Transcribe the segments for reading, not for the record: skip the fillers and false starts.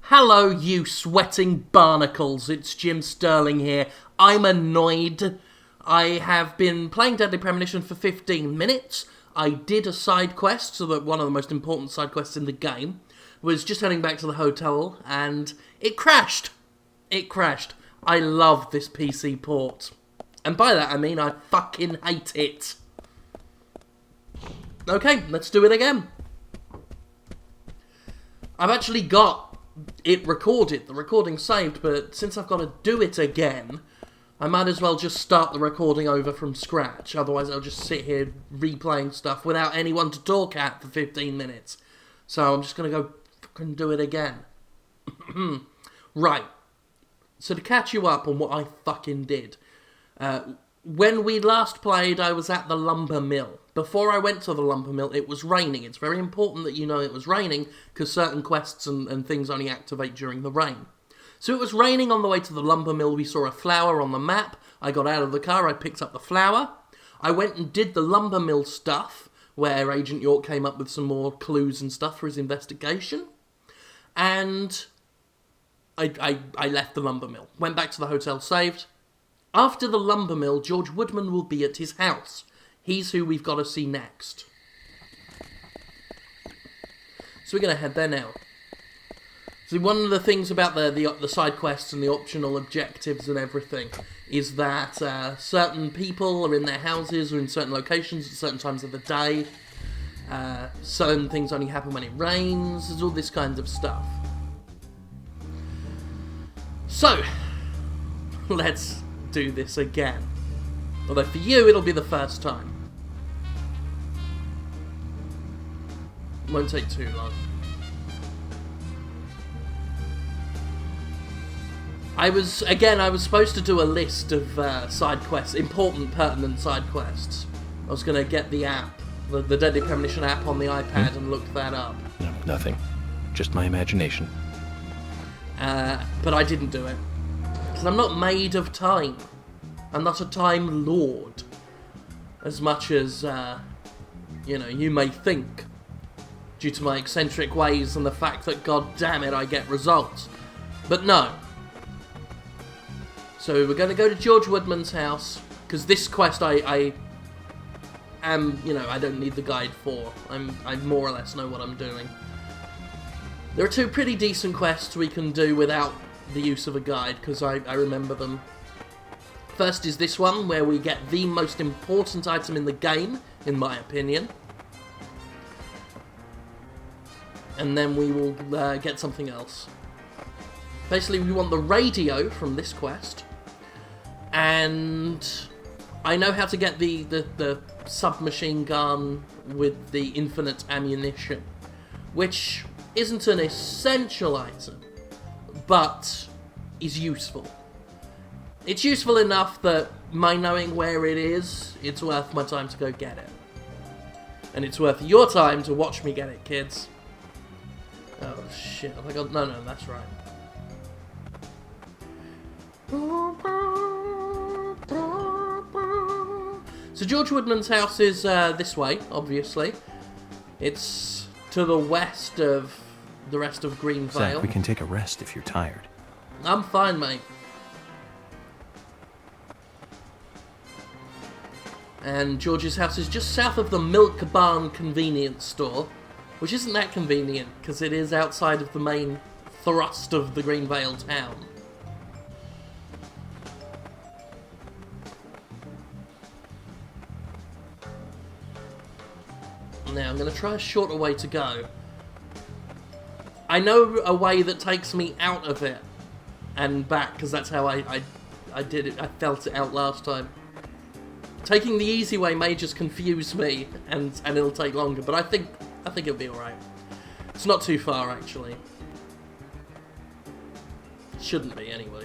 Hello, you sweating barnacles. It's Jim Sterling here. I'm annoyed. I have been playing Deadly Premonition for 15 minutes. I did a side quest, so that one of the most important side quests in the game was just heading back to the hotel, and it crashed. It crashed. I love this PC port. And by that I mean I fucking hate it. Okay, let's do it again. I've actually got it recorded, the recording saved, but since I've got to do it again, I might as well just start the recording over from scratch. Otherwise I'll just sit here replaying stuff without anyone to talk at for 15 minutes. So I'm just going to go fucking do it again. Right. So to catch you up on what I fucking did. When we last played, I was at the lumber mill. Before I went to the lumber mill, it was raining. It's very important that you know it was raining, because certain quests and things only activate during the rain. So it was raining on the way to the lumber mill. We saw a flower on the map. I got out of the car, I picked up the flower. I went and did the lumber mill stuff, where Agent York came up with some more clues and stuff for his investigation. And I left the lumber mill. Went back to the hotel, saved. After the lumber mill, George Woodman will be at his house. He's who we've got to see next. So we're going to head there now. So one of the things about the side quests and the optional objectives and everything is that certain people are in their houses or in certain locations at certain times of the day. Certain things only happen when it rains. There's all this kind of stuff. So, let's do this again. Although for you, it'll be the first time. It won't take too long. I was supposed to do a list of side quests, important, pertinent side quests. I was going to get the app, the Deadly Premonition app on the iPad and look that up. No, nothing. Just my imagination. But I didn't do it. Because I'm not made of time. I'm not a time lord. As much as, you may think. Due to my eccentric ways and the fact that, god damn it, I get results. But no. So we're going to go to George Woodman's house. Because this quest I am, I don't need the guide for. I more or less know what I'm doing. There are two pretty decent quests we can do without the use of a guide, because I remember them. First is this one, where we get the most important item in the game, in my opinion. And then we will get something else. Basically, we want the radio from this quest. And I know how to get the submachine gun with the infinite ammunition, which isn't an essential item, but is useful. It's useful enough that my knowing where it is, it's worth my time to go get it. And it's worth your time to watch me get it, kids. Oh shit, have I got... No, that's right. So George Woodman's house is this way, obviously. It's to the west of the rest of Greenvale. Zach, we can take a rest if you're tired. I'm fine, mate. And George's house is just south of the Milk Barn convenience store, which isn't that convenient, because it is outside of the main thrust of the Greenvale town. Now, I'm going to try a shorter way to go. I know a way that takes me out of it and back, because that's how I did it. I felt it out last time. Taking the easy way may just confuse me, and it'll take longer, but I think it'll be alright. It's not too far, actually. Shouldn't be, anyway.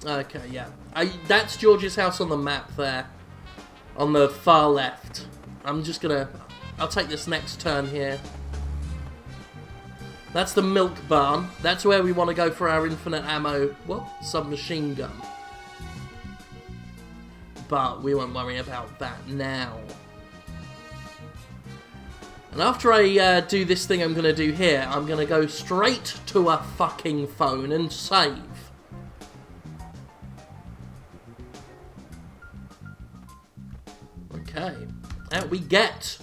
Okay, yeah. That's George's house on the map there. On the far left. I'll take this next turn here. That's the milk barn. That's where we want to go for our infinite ammo, submachine gun. But we won't worry about that now. And after I do this thing I'm going to do here, I'm going to go straight to a fucking phone and save. Okay, out we get.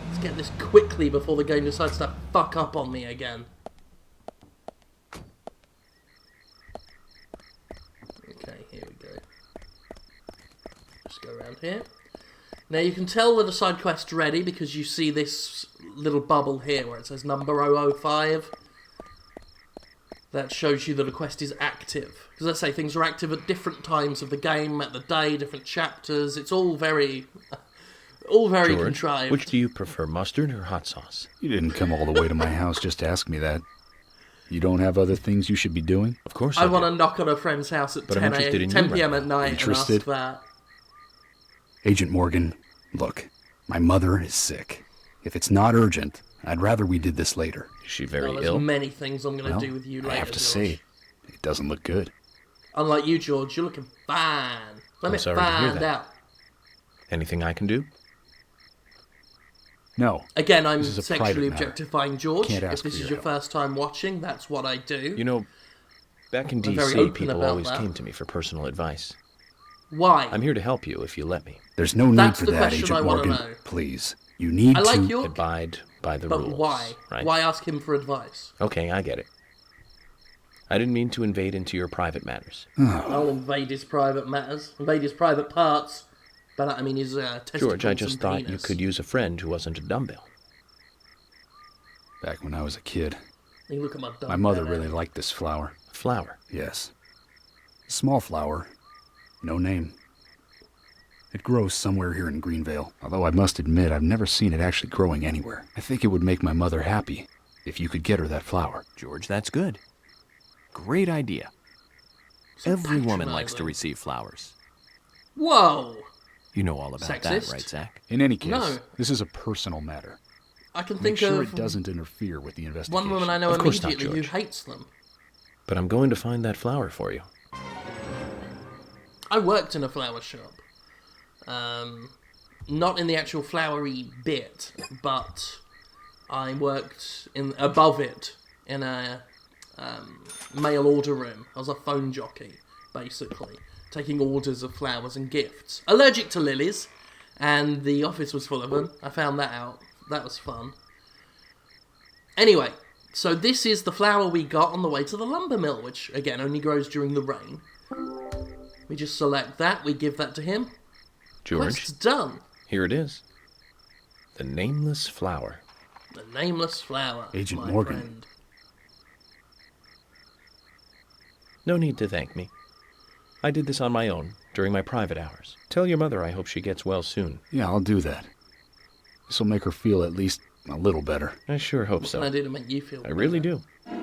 Let's get this quickly before the game decides to fuck up on me again. Okay, here we go. Just go around here. Now you can tell that a side quest's ready because you see this little bubble here where it says number 005. That shows you that a quest is active. Because I say things are active at different times of the game, at the day, different chapters. It's all very George, contrived. which do you prefer, mustard or hot sauce? You didn't come all the way to my house just to ask me that. You don't have other things you should be doing? Of course I want to knock on a friend's house at But I'm 10 interested in you p.m. right at now. night Interested? and ask that. Agent Morgan, look, my mother is sick. If it's not urgent, I'd rather we did this later. Is she very There's ill? many things I'm going to Well, do with you later, I have to George. say, it doesn't look good. Unlike you, George, you're looking fine. Let I'm me sorry to hear find that. out. Anything I can do? No. Again, I'm This is a private sexually matter. objectifying George. Can't If ask this for is your your help. first time watching, that's what I do. You know, back in I'm very D.C., open people about always that. came to me for personal advice. Why? I'm here to help you if you let me. There's no need That's for the that, question Agent I wanna Morgan. know. Please. You need I like to... your... Abide by the But rules. why? Right? Why ask him for advice? Okay, I get it. I didn't mean to invade into your private matters. I'll invade his private matters, invade his private parts. But I mean his testicles George, I just and thought you penis. could use a friend who wasn't a dumbbell. Back when I was a kid, You look at my my mother dumbbell. really liked this flower. A flower. Yes. A small flower. No name. It grows somewhere here in Greenvale, although I must admit I've never seen it actually growing anywhere. I think it would make my mother happy if you could get her that flower. George, that's good. Great idea. Every woman likes to patronizing. receive flowers. Whoa! You know all about Sexist? that, right, Zach? In any case, No. this is a personal matter. I can Make think sure of it doesn't interfere with the investigation. one woman I know Of course not, immediately who George. hates them. But I'm going to find that flower for you. I worked in a flower shop. Not in the actual flowery bit, but I worked above it in a mail order room. I was a phone jockey, basically, taking orders of flowers and gifts. Allergic to lilies, and the office was full of them. I found that out. That was fun. Anyway, so this is the flower we got on the way to the lumber mill, which, again, only grows during the rain. We just select that, we give that to him. George, Quest's done. here it is. The nameless flower. The nameless flower, Agent my Morgan. friend. No need to thank me. I did this on my own, during my private hours. Tell your mother I hope she gets well soon. Yeah, I'll do that. This'll make her feel at least a little better. I sure hope What can I so. do to make you feel I really better? do.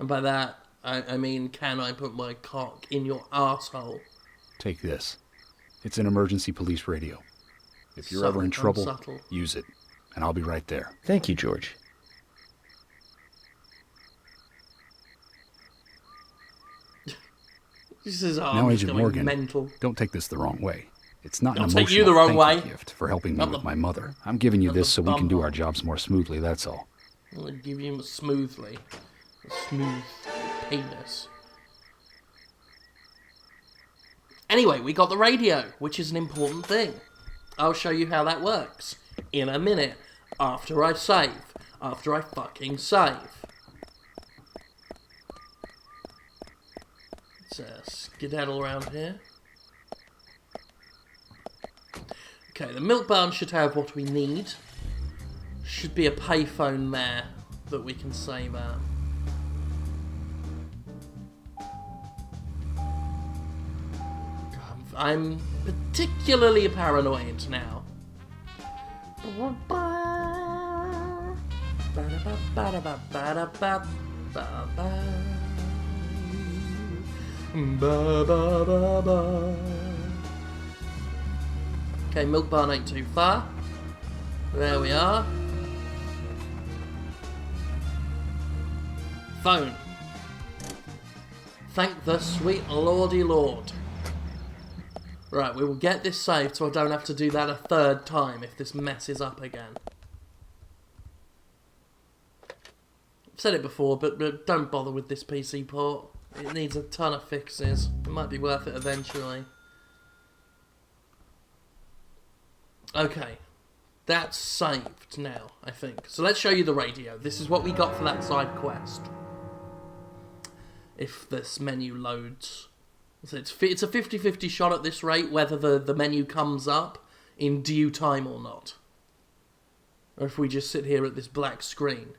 And by that, I mean, can I put my cock in your arsehole? Take this. It's an emergency police radio. If you're ever in Subtle, trouble, unsubtle. use it, and I'll be right there. Thank you, George. This is Now, I'm just Agent going Morgan, mental. don't take this the wrong way. It's not an Don't emotional take you the wrong thank you way. gift for helping me Not with the- my mother. I'm giving you not this the so we can do bumhole. our jobs more smoothly, that's all. I'm going to give you smoothly. A smooth penis. Anyway, we got the radio, which is an important thing. I'll show you how that works in a minute, after I save. After I fucking save. Let's skedaddle around here. Okay, the milk barn should have what we need. Should be a payphone there that we can save at. I'm particularly paranoid now. Okay, milk barn ain't too far. There we are. Phone. Thank the sweet lordy lord. Right, we will get this saved so I don't have to do that a third time if this messes up again. I've said it before, but don't bother with this PC port. It needs a ton of fixes. It might be worth it eventually. Okay. That's saved now, I think. So let's show you the radio. This is what we got for that side quest. If this menu loads. So it's a 50-50 shot at this rate whether the menu comes up in due time or not. Or if we just sit here at this black screen.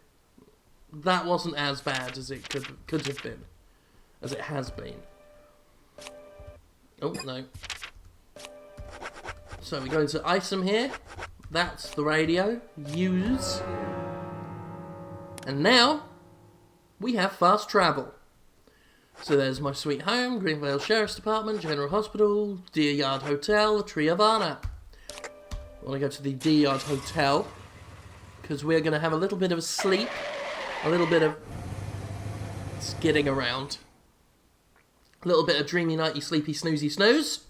That wasn't as bad as it could have been. As it has been. Oh, no. So we go into item here. That's the radio. Use. And now, we have fast travel. So there's my sweet home, Greenvale Sheriff's Department, General Hospital, Deer Yard Hotel, Tree of Honor. I want to go to the Deer Yard Hotel, because we're going to have a little bit of a sleep, a little bit of skidding around, a little bit of dreamy nighty sleepy snoozy snooze.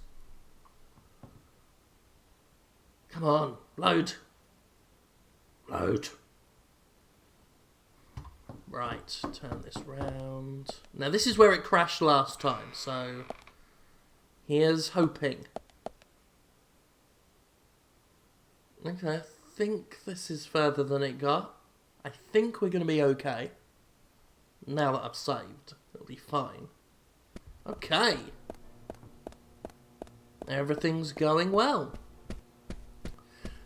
Come on, load. Load. Right, turn this round. Now this is where it crashed last time, so here's hoping. Okay, I think this is further than it got. I think we're going to be okay. Now that I've saved, it'll be fine. Okay. Everything's going well.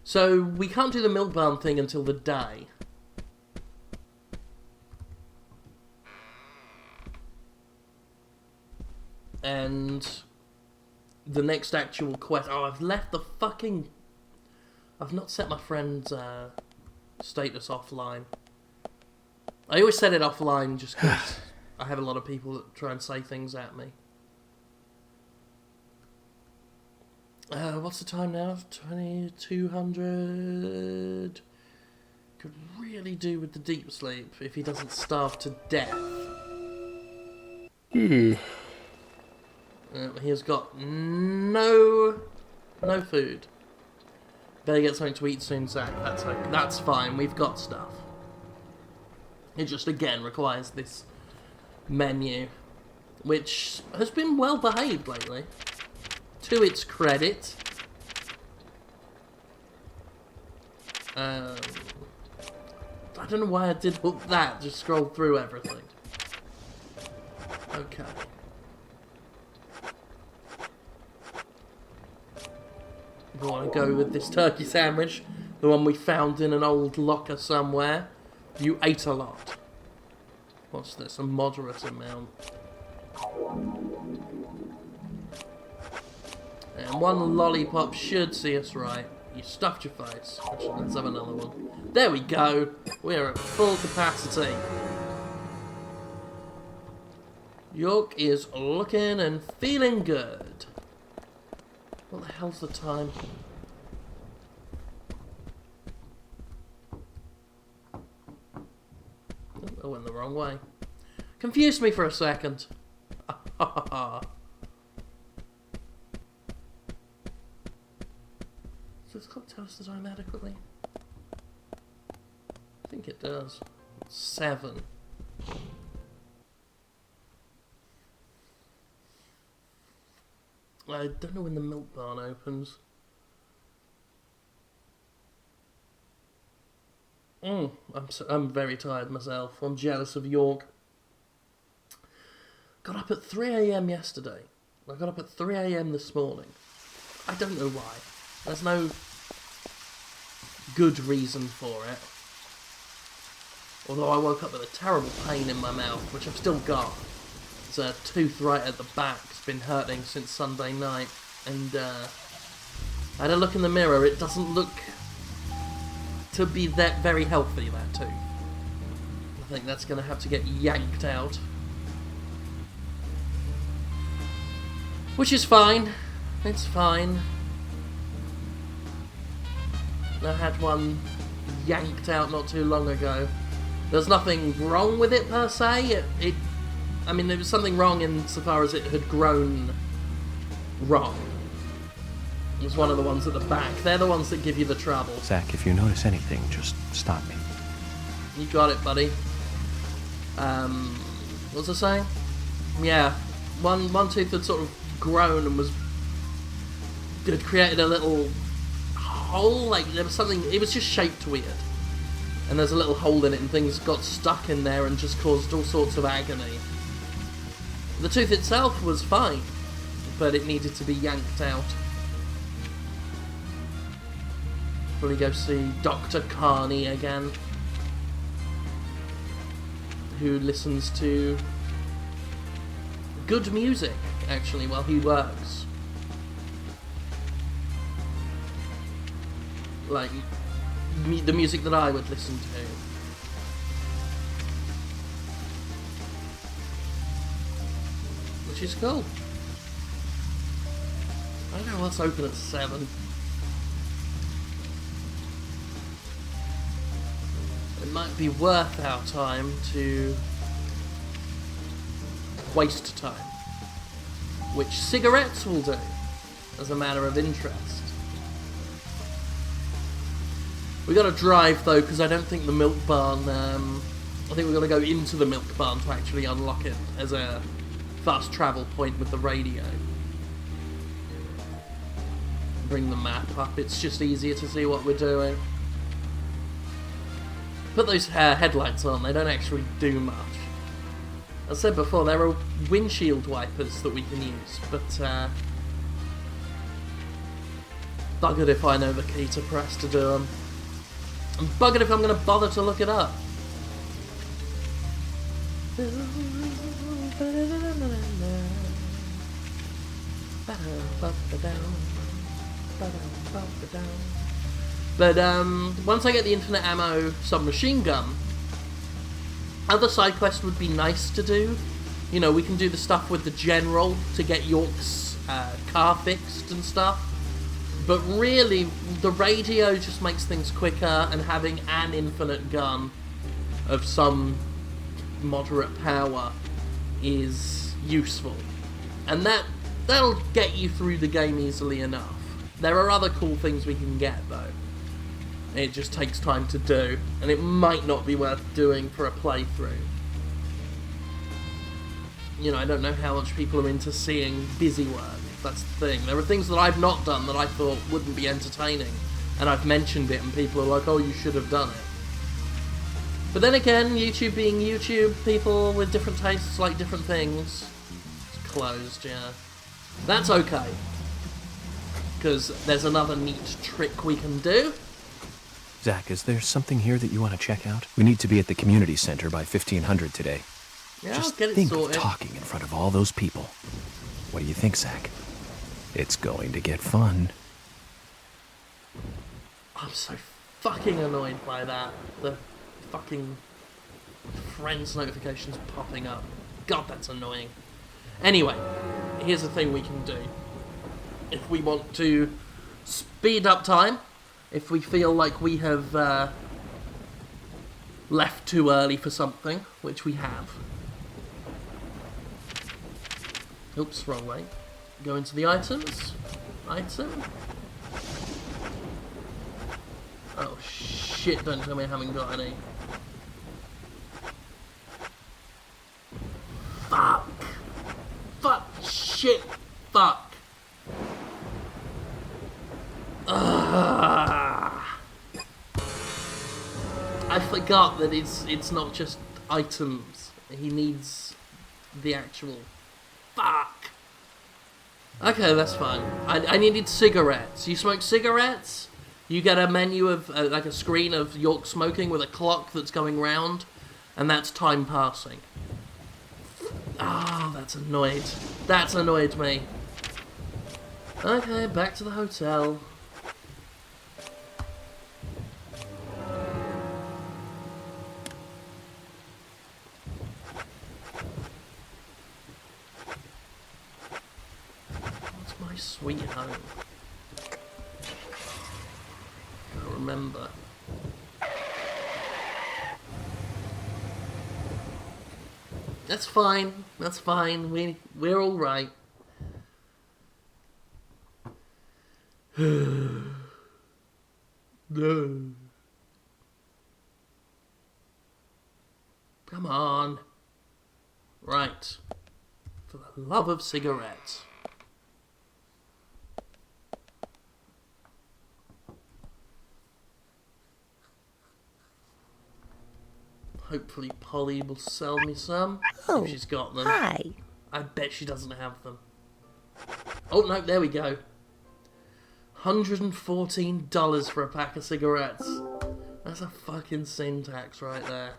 So we can't do the milk barn thing until the day. And the next actual quest... Oh, I've left the fucking... I've not set my friend's status offline. I always set it offline just because I have a lot of people that try and say things at me. What's the time now? 2200. Could really do with the deep sleep if he doesn't starve to death. He has got no food. Better get something to eat soon, Zach. That's fine. We've got stuff. It just again requires this menu, which has been well behaved lately. To its credit. I don't know why I did that. Just scroll through everything. Okay. I want to go with this turkey sandwich, the one we found in an old locker somewhere. You ate a lot. What's this? A moderate amount. And one lollipop should see us right. You stuffed your face. Actually, let's have another one. There we go. We're at full capacity. York is looking and feeling good. What the hell's the time? Oh, I went the wrong way. Confused me for a second. Does this clock tell us the time adequately? I think it does. 7. I don't know when the milk barn opens. I'm very tired myself. I'm jealous of York. Got up at 3 AM yesterday. I got up at 3 AM this morning. I don't know why. There's no good reason for it. Although I woke up with a terrible pain in my mouth, which I've still got. It's a tooth right at the back. It's been hurting since Sunday night. And I had a look in the mirror. It doesn't look to be that very healthy, that tooth. I think that's going to have to get yanked out. Which is fine. It's fine. I had one yanked out not too long ago. There's nothing wrong with it per se. I mean, there was something wrong insofar as it had grown wrong. It was one of the ones at the back. They're the ones that give you the trouble. Zach, if you notice anything, just stop me. You got it, buddy. What was I saying? Yeah, one tooth had sort of grown and had created a little hole, like there was something, it was just shaped weird. And there's a little hole in it and things got stuck in there and just caused all sorts of agony. The tooth itself was fine, but it needed to be yanked out. Probably go see Dr. Carney again, who listens to good music, actually, while he works. Like, the music that I would listen to. Which is cool. I don't know what's open at 7. It might be worth our time to waste time. Which cigarettes will do, as a matter of interest. We gotta drive though, because I don't think the milk barn, I think we're gonna go into the milk barn to actually unlock it as a fast travel point with the radio. Bring the map up, it's just easier to see what we're doing. Put those headlights on, they don't actually do much. As I said before, there are windshield wipers that we can use, but buggered if I know the key to press to do them. I'm buggered if I'm going to bother to look it up. But once I get the infinite ammo submachine gun, other side quests would be nice to do. You know, we can do the stuff with the general to get York's car fixed and stuff. But really, the radio just makes things quicker, and having an infinite gun of some moderate power is useful. And that'll get you through the game easily enough. There are other cool things we can get, though. It just takes time to do, and it might not be worth doing for a playthrough. You know, I don't know how much people are into seeing busy work. That's the thing. There are things that I've not done that I thought wouldn't be entertaining, and I've mentioned it, and people are like, oh, you should have done it. But then again, YouTube being YouTube, people with different tastes like different things. It's closed, yeah. That's okay. Because there's another neat trick we can do. Zach, is there something here that you want to check out? We need to be at the community center by 1500 today. Yeah, Just I'll get it think sorted. of talking in front of all those people. What do you think, Zach? It's going to get fun. I'm so fucking annoyed by that. The fucking friends notifications popping up. God, that's annoying. Anyway, here's the thing we can do. If we want to speed up time, if we feel like we have left too early for something, which we have. Oops, wrong way. Go into the items. Item. Oh shit, don't tell me I haven't got any. Fuck. Fuck. Shit. Fuck. I forgot that it's not just items. He needs the actual... Fuck! Okay, that's fine. I needed cigarettes. You smoke cigarettes? You get a menu of, like a screen of York smoking with a clock that's going round, and that's time passing. Ah, that's annoyed. That's annoyed me. Okay, back to the hotel. What's my sweet home? I remember. That's fine. That's fine. We're all right. No. Come on. Right. For the love of cigarettes. Hopefully Polly will sell me some. Oh, if she's got them. hi. I bet she doesn't have them. Oh, no, there we go. $114 for a pack of cigarettes. That's a fucking syntax right there.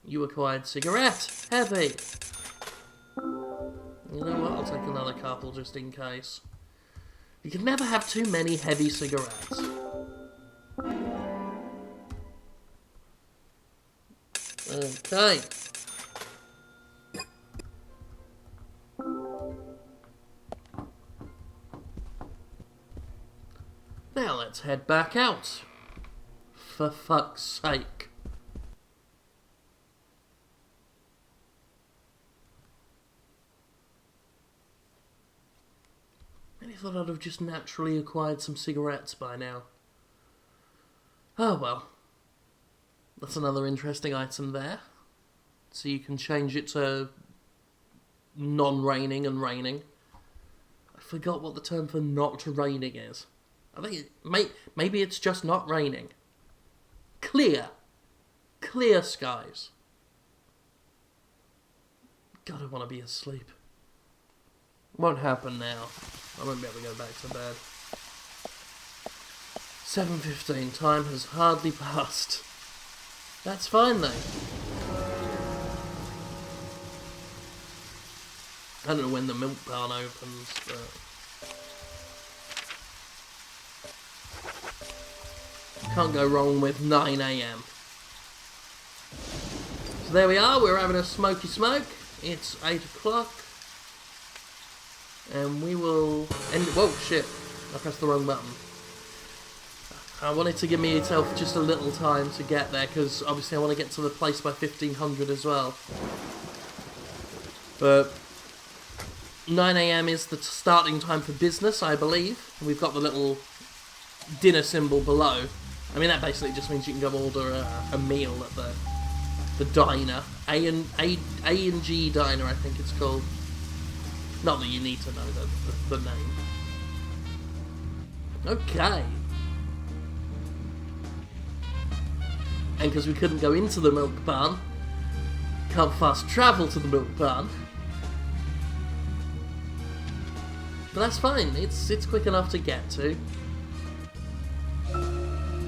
You acquired cigarette. Heavy. You know what? I'll take another couple just in case. You can never have too many heavy cigarettes. Okay. Now let's head back out. For fuck's sake. I thought I'd have just naturally acquired some cigarettes by now. Oh well. That's another interesting item there. So you can change it to non-raining and raining. I forgot what the term for not raining is. I think maybe it's just not raining. Clear. Clear skies. God, I want to be asleep. Won't happen now. I won't be able to go back to bed. 7:15. Time has hardly passed. That's fine though. I don't know when the milk barn opens, but... Can't go wrong with 9 AM. So there we are, we're having a smoky smoke. It's 8 o'clock. And we will end... Whoa, shit. I pressed the wrong button. I wanted to give myself just a little time to get there, because obviously I want to get to the place by 1500 as well. But 9 AM is the starting time for business, I believe. And we've got the little dinner symbol below. I mean, that basically just means you can go order a meal at the diner. A&G Diner, I think it's called. Not that you need to know the name. Okay. And because we couldn't go into the milk barn, can't fast travel to the milk barn. But that's fine, it's quick enough to get to.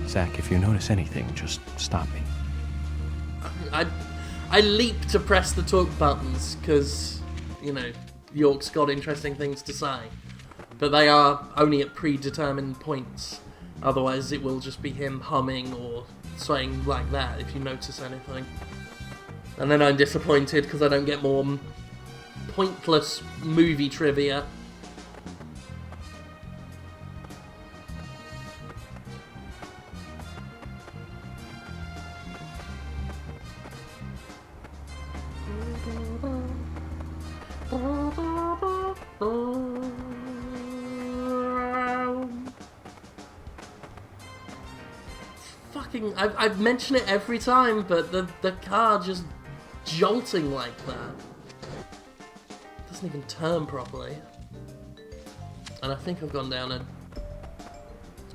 Zach, if you notice anything, just stop me. I leap to press the talk buttons, because, you know, York's got interesting things to say. But they are only at predetermined points. Otherwise it will just be him humming or saying like that if you notice anything. And then I'm disappointed because I don't get more pointless movie trivia. I've mentioned it every time, but the car just jolting like that. Doesn't even turn properly. And I think I've gone down a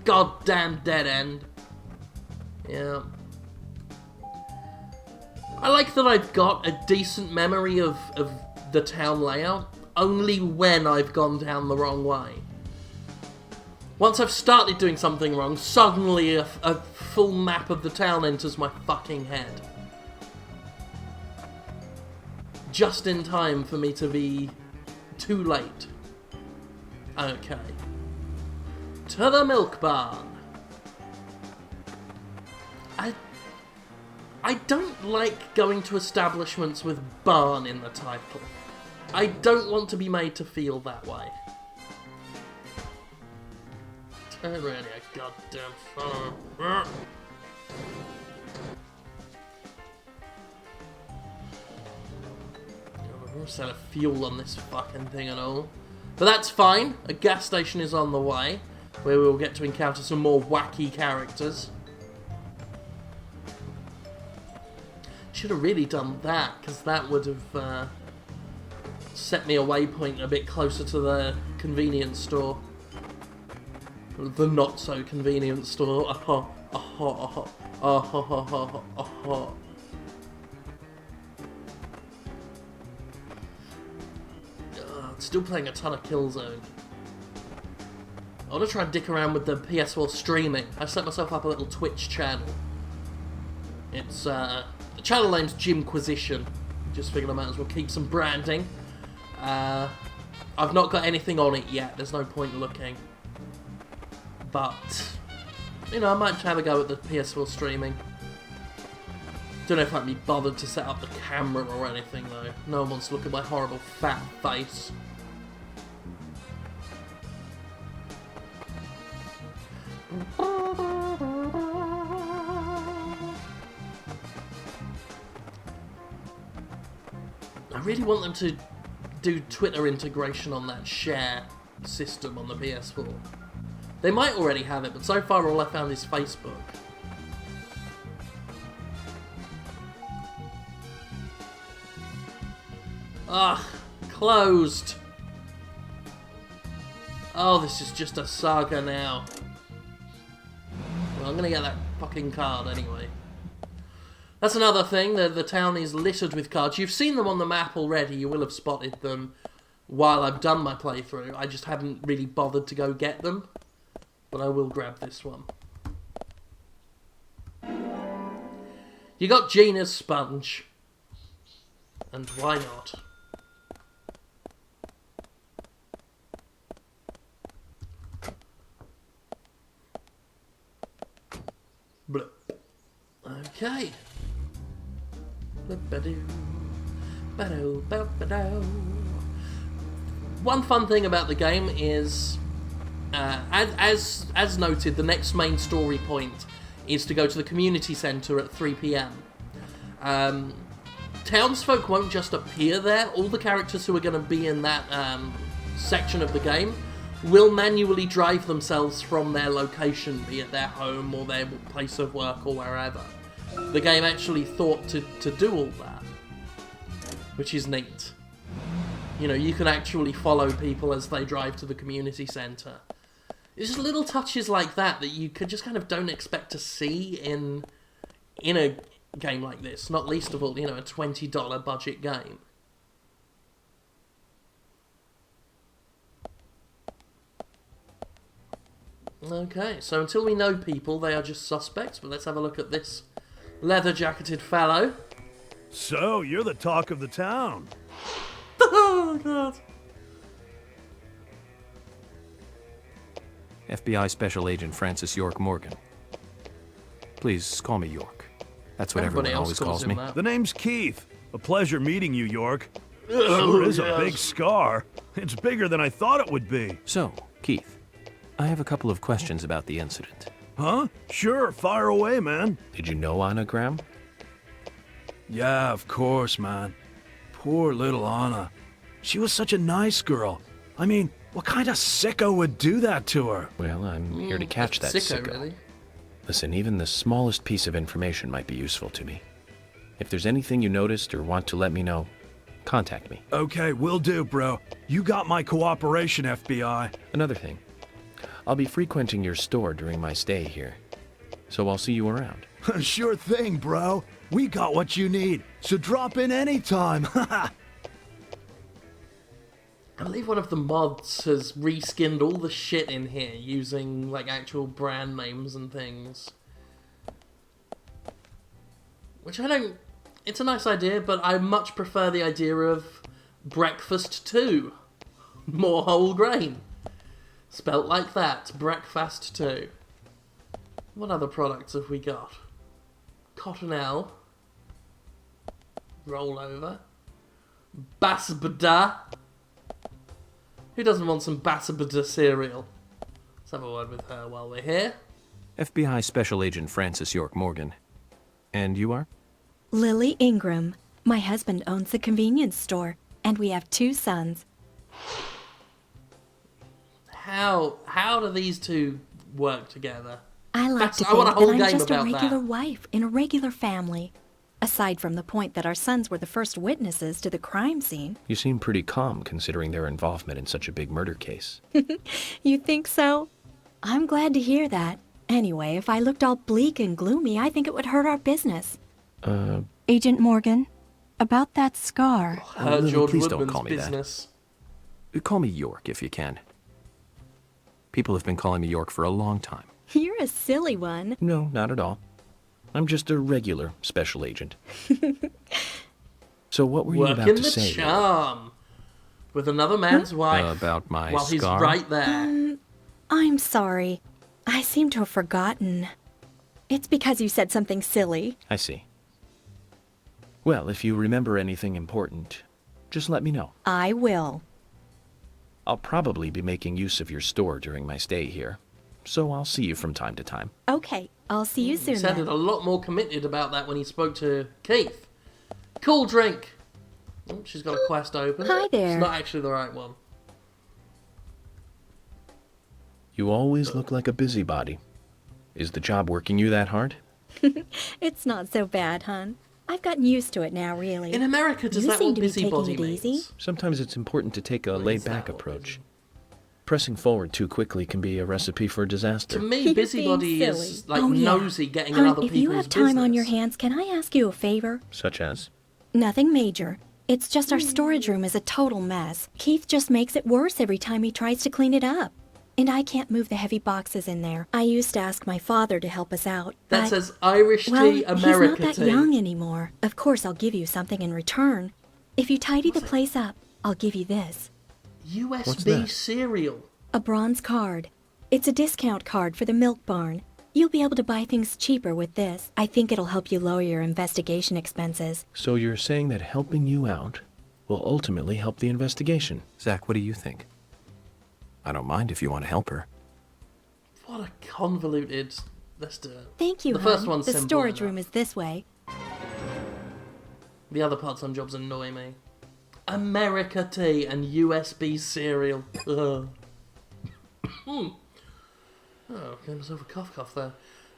goddamn dead end. Yeah. I like that I've got a decent memory of the town layout, only when I've gone down the wrong way. Once I've started doing something wrong, suddenly a full map of the town enters my fucking head. Just in time for me to be too late. Okay. To the milk barn. I don't like going to establishments with barn in the title. I don't want to be made to feel that way. Turn around here, goddamn son of a... Instead of fuel on this fucking thing and all. But that's fine. A gas station is on the way, where we will get to encounter some more wacky characters. Should have really done that, because that would have set me a waypoint a bit closer to the convenience store. The not so convenient store. Still playing a ton of Killzone. I want to try and dick around with the PS4 streaming. I set myself up a little Twitch channel. It's the channel name's Jimquisition. Just figured I might as well keep some branding. I've not got anything on it yet. There's no point looking. But you know, I might have a go at the PS4 streaming. Don't know if I'd be bothered to set up the camera or anything though. No one wants to look at my horrible fat face. I really want them to do Twitter integration on that share system on the PS4. They might already have it, but so far all I found is Facebook. Ugh, closed. Oh, this is just a saga now. Well, I'm gonna get that fucking card anyway. That's another thing, the town is littered with cards. You've seen them on the map already, you will have spotted them while I've done my playthrough. I just haven't really bothered to go get them. But I will grab this one. You got Gina's sponge. And why not? Blip. Okay. One fun thing about the game is, as noted, the next main story point is to go to the community centre at 3 PM. Townsfolk won't just appear there. All the characters who are going to be in that section of the game will manually drive themselves from their location, be it their home or their place of work or wherever. The game actually thought to do all that, which is neat. You know, you can actually follow people as they drive to the community centre. It's just little touches like that that you just kind of don't expect to see in a game like this. Not least of all, you know, a $20 budget game. Okay, so until we know people, they are just suspects, but let's have a look at this leather-jacketed fellow. So, you're the talk of the town. Oh, God. FBI Special Agent Francis York Morgan. Please call me York. That's what Everybody everyone else always calls me. him that. The name's Keith. A pleasure meeting you, York. Sure is a big scar. It's bigger than I thought it would be. So, Keith, I have a couple of questions about the incident. Huh? Sure, fire away, man. Did you know Anna Graham? Yeah, of course, man. Poor little Anna. She was such a nice girl. I mean, what kind of sicko would do that to her? Well, I'm here to catch that Sicko, sicko. really. Listen, even the smallest piece of information might be useful to me. If there's anything you noticed or want to let me know, contact me. Okay, will do, bro. You got my cooperation, FBI. Another thing, I'll be frequenting your store during my stay here, so I'll see you around. Sure thing, bro. We got what you need, so drop in anytime. I believe one of the mods has reskinned all the shit in here using like actual brand names and things. Which I don't... It's a nice idea, but I much prefer the idea of Breakfast 2. More whole grain. Spelt like that. Breakfast 2. What other products have we got? Cottonelle. Rollover. Basbada. Who doesn't want some Basbada cereal? Let's have a word with her while we're here. FBI Special Agent Francis York Morgan. And you are? Lily Ingram. My husband owns the convenience store. and we have 2 sons. How do these two work together? I like to I want a think whole that I'm game just a about regular that. wife in a regular family. Aside from the point that our sons were the first witnesses to the crime scene. You seem pretty calm considering their involvement in such a big murder case. You think so? I'm glad to hear that. Anyway, if I looked all bleak and gloomy, I think it would hurt our business. Agent Morgan, about that scar. Lily, George please don't Woodman's call me that. business. Call me York if you can. People have been calling me York for a long time. You're a silly one. No, not at all. I'm just a regular special agent. So what were you about Working to the say? Lily? charm with another man's wife About my while he's scar? right there. I'm sorry. I seem to have forgotten. It's because you said something silly. I see. Well, if you remember anything important, just let me know. I will. I'll probably be making use of your store during my stay here, so I'll see you from time to time. Okay, I'll see you soon He sounded then. a lot more committed about that when he spoke to Keith. Cool drink. Oh, she's got a quest open. Hi there. It's not actually the right one. You always look like a busybody. Is the job working you that hard? It's not so bad, hon. I've gotten used to it now, really. In America, does You that seem what to be taking busybody it easy. means? Sometimes it's important to take a What is laid-back that, what approach. busy- Pressing forward too quickly can be a recipe for disaster. To me, You're busybody being is silly. like Oh, yeah. nosy, getting in Hon, other if people's you have time on your business. hands, can I ask you a favor? Such as? Nothing major. It's just our storage room is a total mess. Keith just makes it worse every time he tries to clean it up. And I can't move the heavy boxes in there. I used to ask my father to help us out. That but, says Irish well, tea, he's not America that tea. young anymore. Of course, I'll give you something in return. If you tidy the place up, I'll give you this. USB that? cereal. A bronze card. It's a discount card for the milk barn. You'll be able to buy things cheaper with this. I think it'll help you lower your investigation expenses. So you're saying that helping you out will ultimately help the investigation? Zach, what do you think? I don't mind if you want to help her. What a convoluted... Let's do it. Thank you, The hon. first one's The simple storage enough. room is this way. The other part-time jobs annoy me. America tea and USB cereal. Ugh. Oh, gave myself a cough there.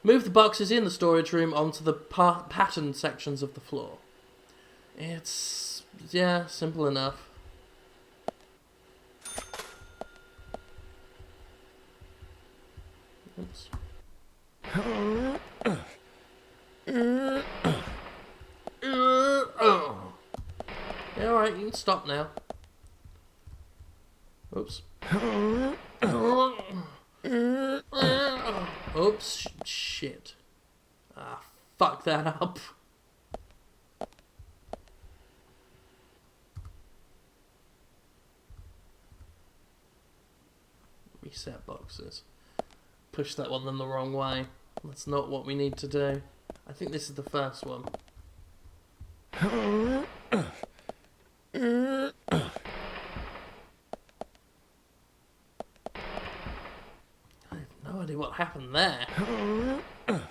Move the boxes in the storage room onto the patterned sections of the floor. It's... yeah, simple enough. Oops. Yeah, alright, you can stop now. Oops. Oops, shit. Ah, fuck that up. Reset boxes. Push that one in the wrong way. That's not what we need to do. I think this is the first one. I have no idea what happened there. That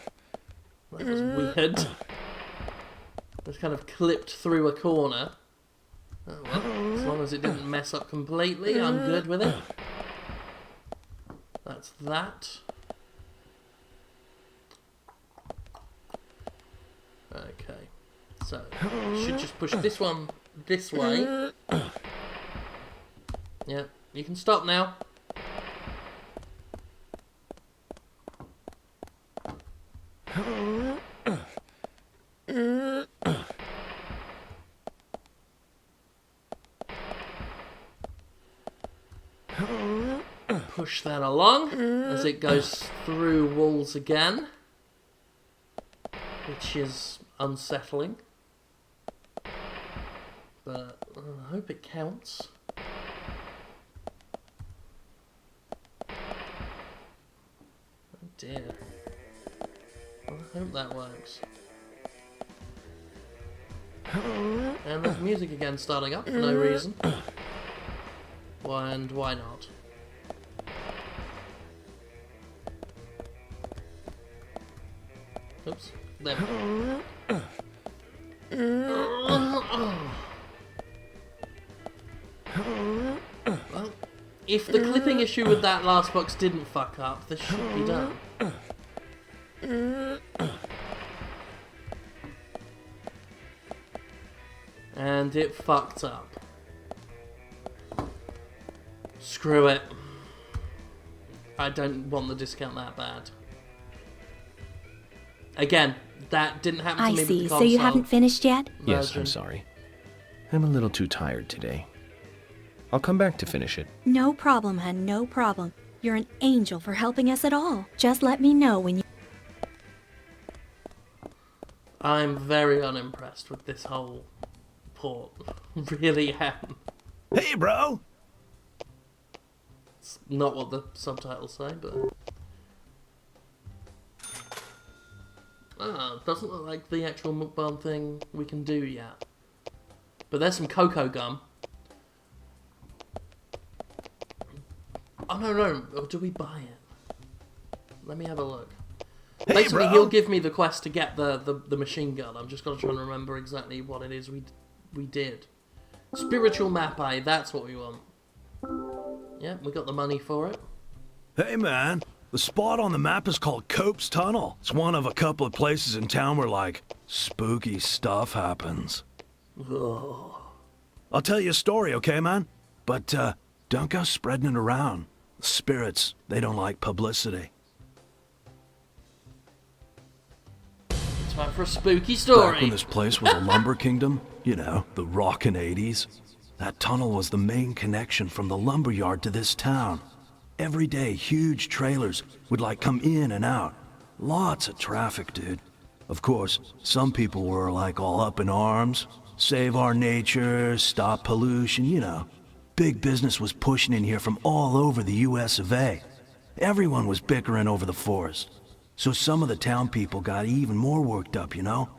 was weird. Just kind of clipped through a corner. Oh well, as long as it didn't mess up completely, I'm good with it. That's that. Okay, so should just push this one this way. Yeah, you can stop now. Push that along as it goes through walls again, which is unsettling, but I hope it counts. Oh dear. Well, I hope that works. And there's music again starting up for no reason. And why not? Oops. There we go. if the clipping issue with that last box didn't fuck up, this should be done. And it fucked up. Screw it. I don't want the discount that bad. Again, that didn't happen to I me with see. the So you console haven't finished yet? Yes, version. I'm sorry. I'm a little too tired today. I'll come back to finish it. No problem, hun. No problem. You're an angel for helping us at all. Just let me know when you... I'm very unimpressed with this whole port. Really am. Hey, bro! It's not what the subtitles say, but... it doesn't look like the actual mukbang thing we can do yet. But there's some cocoa gum. Oh, no. Or do we buy it? Let me have a look. Hey, Basically, bro. he'll give me the quest to get the machine gun. I'm just going to try and remember exactly what it is we did. Spiritual Mappa, that's what we want. Yeah, we got the money for it. Hey, man. The spot on the map is called Cope's Tunnel. It's one of a couple of places in town where, like, spooky stuff happens. Ugh. I'll tell you a story, okay, man? But, don't go spreading it around. Spirits, they don't like publicity. Time for a spooky story. Back when this place was a lumber kingdom, you know, the rockin' 80s, that tunnel was the main connection from the lumber yard to this town. Every day, huge trailers would like come in and out. Lots of traffic, dude. Of course, some people were like all up in arms. Save our nature, stop pollution, you know. Big business was pushing in here from all over the US of A. Everyone was bickering over the forest. So some of the town people got even more worked up, you know?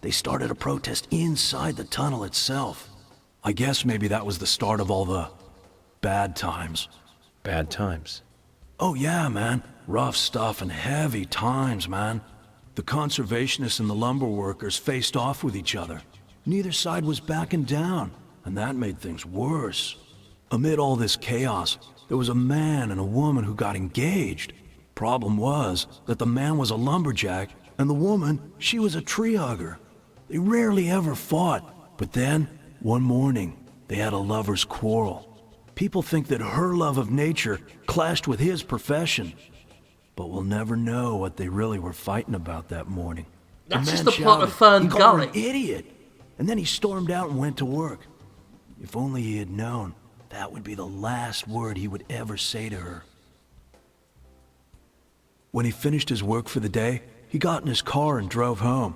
They started a protest inside the tunnel itself. I guess maybe that was the start of all the bad times. Bad times. Oh yeah, man. Rough stuff and heavy times, man. The conservationists and the lumber workers faced off with each other. Neither side was backing down, and that made things worse. Amid all this chaos, there was a man and a woman who got engaged. Problem was that the man was a lumberjack, and the woman, she was a tree hugger. They rarely ever fought, but then, one morning, they had a lover's quarrel. People think that her love of nature clashed with his profession. But we'll never know what they really were fighting about that morning. That's man just the plot of shouted, Fern "He called her Gully." an idiot. And then he stormed out and went to work. If only he had known, that would be the last word he would ever say to her. When he finished his work for the day, he got in his car and drove home.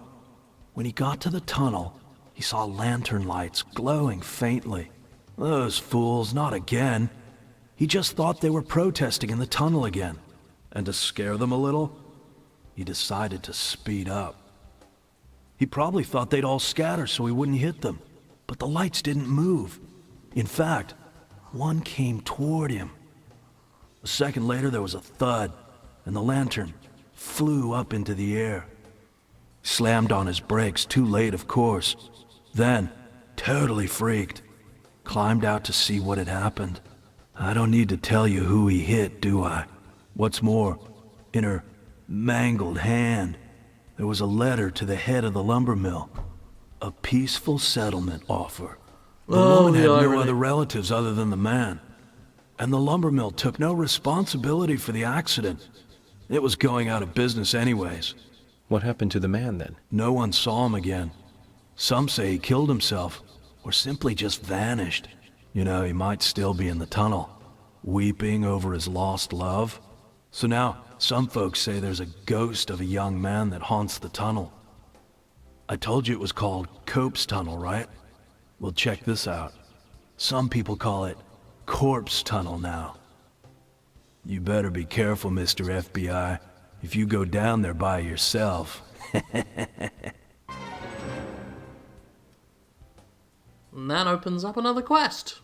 When he got to the tunnel, he saw lantern lights glowing faintly. Those fools, not again. He just thought they were protesting in the tunnel again. And to scare them a little, he decided to speed up. He probably thought they'd all scatter so he wouldn't hit them. But the lights didn't move. In fact, one came toward him. A second later, there was a thud, and the lantern flew up into the air. Slammed on his brakes, too late, of course. Then, totally freaked, climbed out to see what had happened. I don't need to tell you who he hit, do I? What's more, in her mangled hand, there was a letter to the head of the lumber mill. A peaceful settlement offer. The woman had no other relatives other than the man. And the lumber mill took no responsibility for the accident. It was going out of business anyways. What happened to the man then? No one saw him again. Some say he killed himself, or simply just vanished. You know, he might still be in the tunnel, weeping over his lost love. So now, some folks say there's a ghost of a young man that haunts the tunnel. I told you it was called Cope's Tunnel, right? Well, check this out. Some people call it Corpse Tunnel now. You better be careful, Mr. FBI, if you go down there by yourself. And that opens up another quest.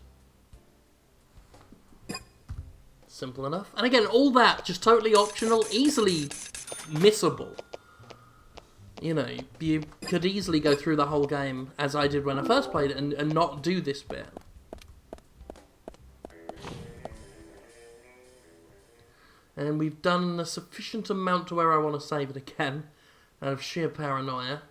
Simple enough. And again, all that just totally optional, easily missable. You know, you could easily go through the whole game as I did when I first played it and not do this bit. And we've done a sufficient amount to where I want to save it again, out of sheer paranoia.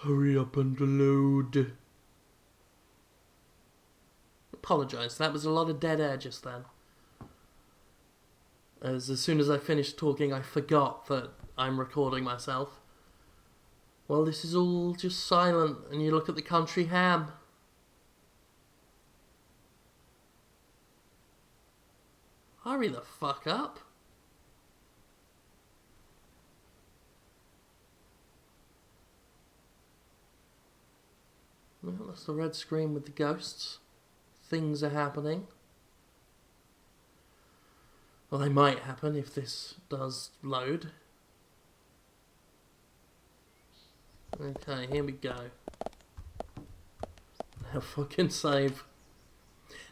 Hurry up and load. Apologise, that was a lot of dead air just then. As soon as I finished talking, I forgot that I'm recording myself. Well, this is all just silent, and you look at the country ham. Hurry the fuck up. Well, that's the red screen with the ghosts. Things are happening. Well, they might happen if this does load. Okay, here we go. Now fucking save.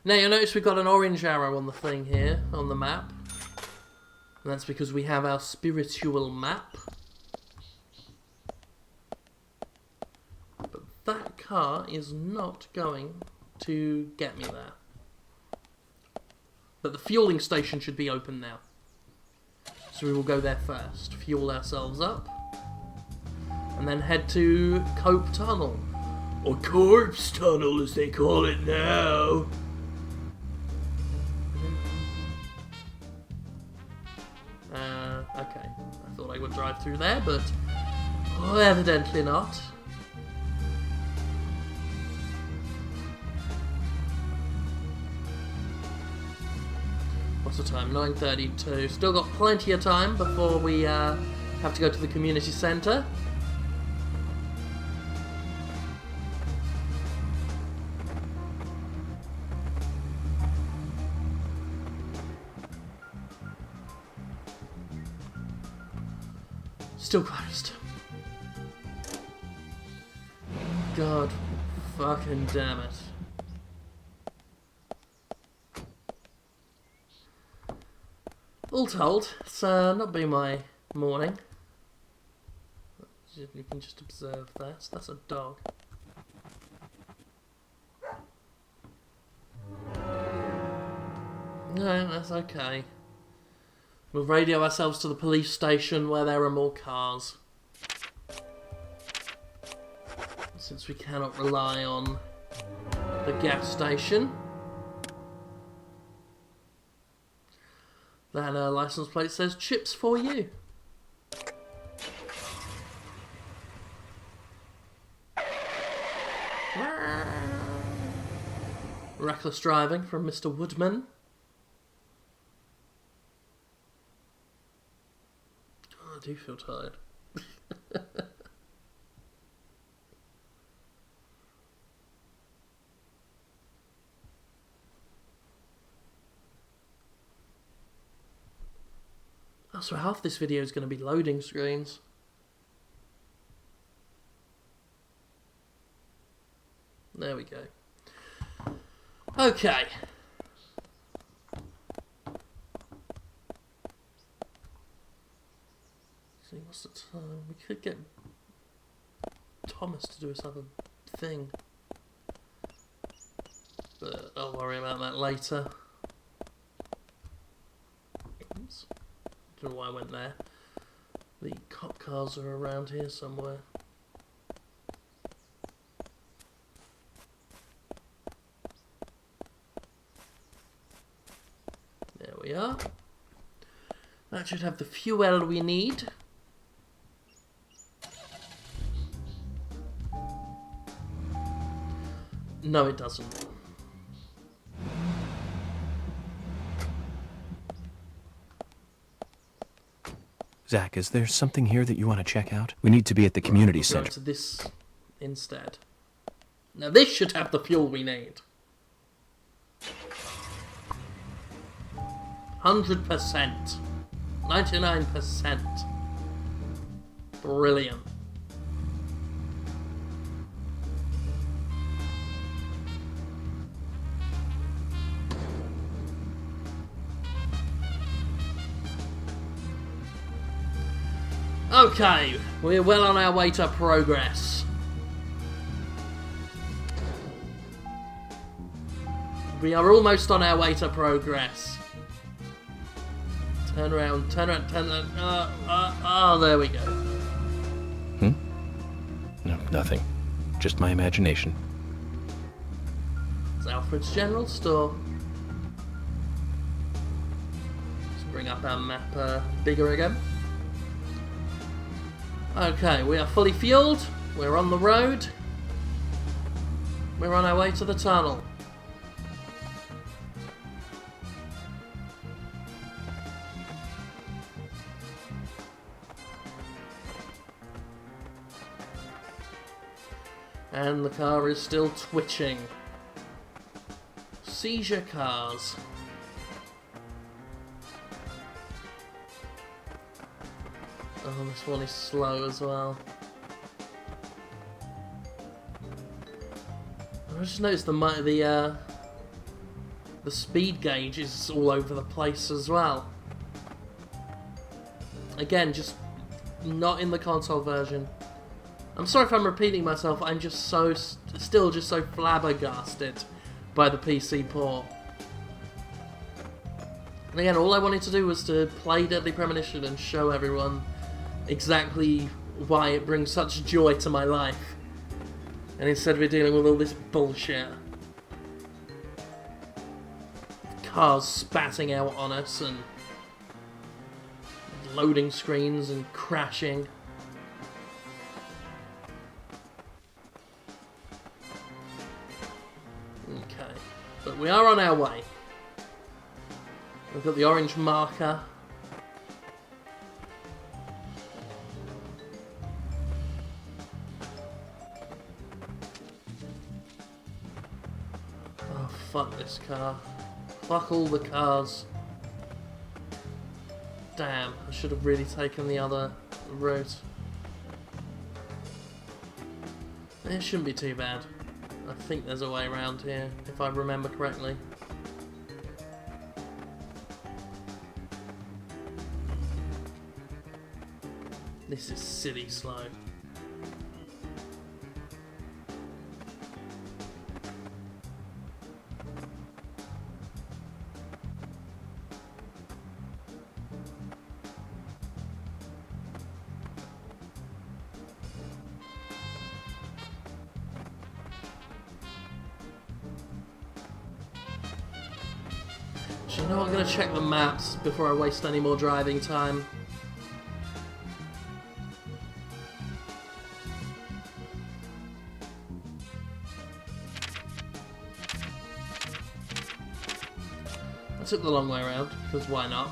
Now you'll notice we've got an orange arrow on the thing here, on the map. And that's because we have our spiritual map. But that car is not going to get me there. But the fueling station should be open now. So we will go there first, fuel ourselves up, and then head to Cope Tunnel. Or Corpse Tunnel as they call it now. Okay. I thought I would drive through there, but evidently not. What's the time? 9:32. Still got plenty of time before we have to go to the community centre. Still closed. God fucking damn it. All told, it's not been my morning. You can just observe that. That's a dog. No, that's okay. We'll radio ourselves to the police station where there are more cars. Since we cannot rely on the gas station. That license plate says chips for you. Reckless driving from Mr. Woodman. Oh, I do feel tired. Oh, so half this video is going to be loading screens. There we go. Okay. See, what's the time? We could get Thomas to do us other thing. But I'll worry about that later. Oops. Don't know why I went there. The cop cars are around here somewhere. There we are. That should have the fuel we need. No, it doesn't. Zach, is there something here that you want to check out? We need to be at the community We'll center. go to this instead. Now this should have the fuel we need. 100%. 99%. Brilliant. Okay, we're well on our way to progress. We are almost on our way to progress. Turn around, turn around, turn around. Oh, there we go. No, nothing. Just my imagination. It's Alfred's General Store. Let's bring up our map bigger again. Okay, we are fully fueled. We're on the road. We're on our way to the tunnel. And the car is still twitching. Seizure cars. Oh, this one is slow as well. I just noticed the speed gauge is all over the place as well. Again, just not in the console version. I'm sorry if I'm repeating myself. I'm just still just so flabbergasted by the PC port. And again, all I wanted to do was to play Deadly Premonition and show everyone exactly why it brings such joy to my life. And instead we're dealing with all this bullshit. Cars spatting out on us and loading screens and crashing. Okay, but we are on our way. We've got the orange marker. Oh, fuck this car. Fuck all the cars. Damn, I should have really taken the other route. It shouldn't be too bad. I think there's a way around here, if I remember correctly. This is silly slow. You know, I'm going to check the maps before I waste any more driving time. I took the long way around, because why not?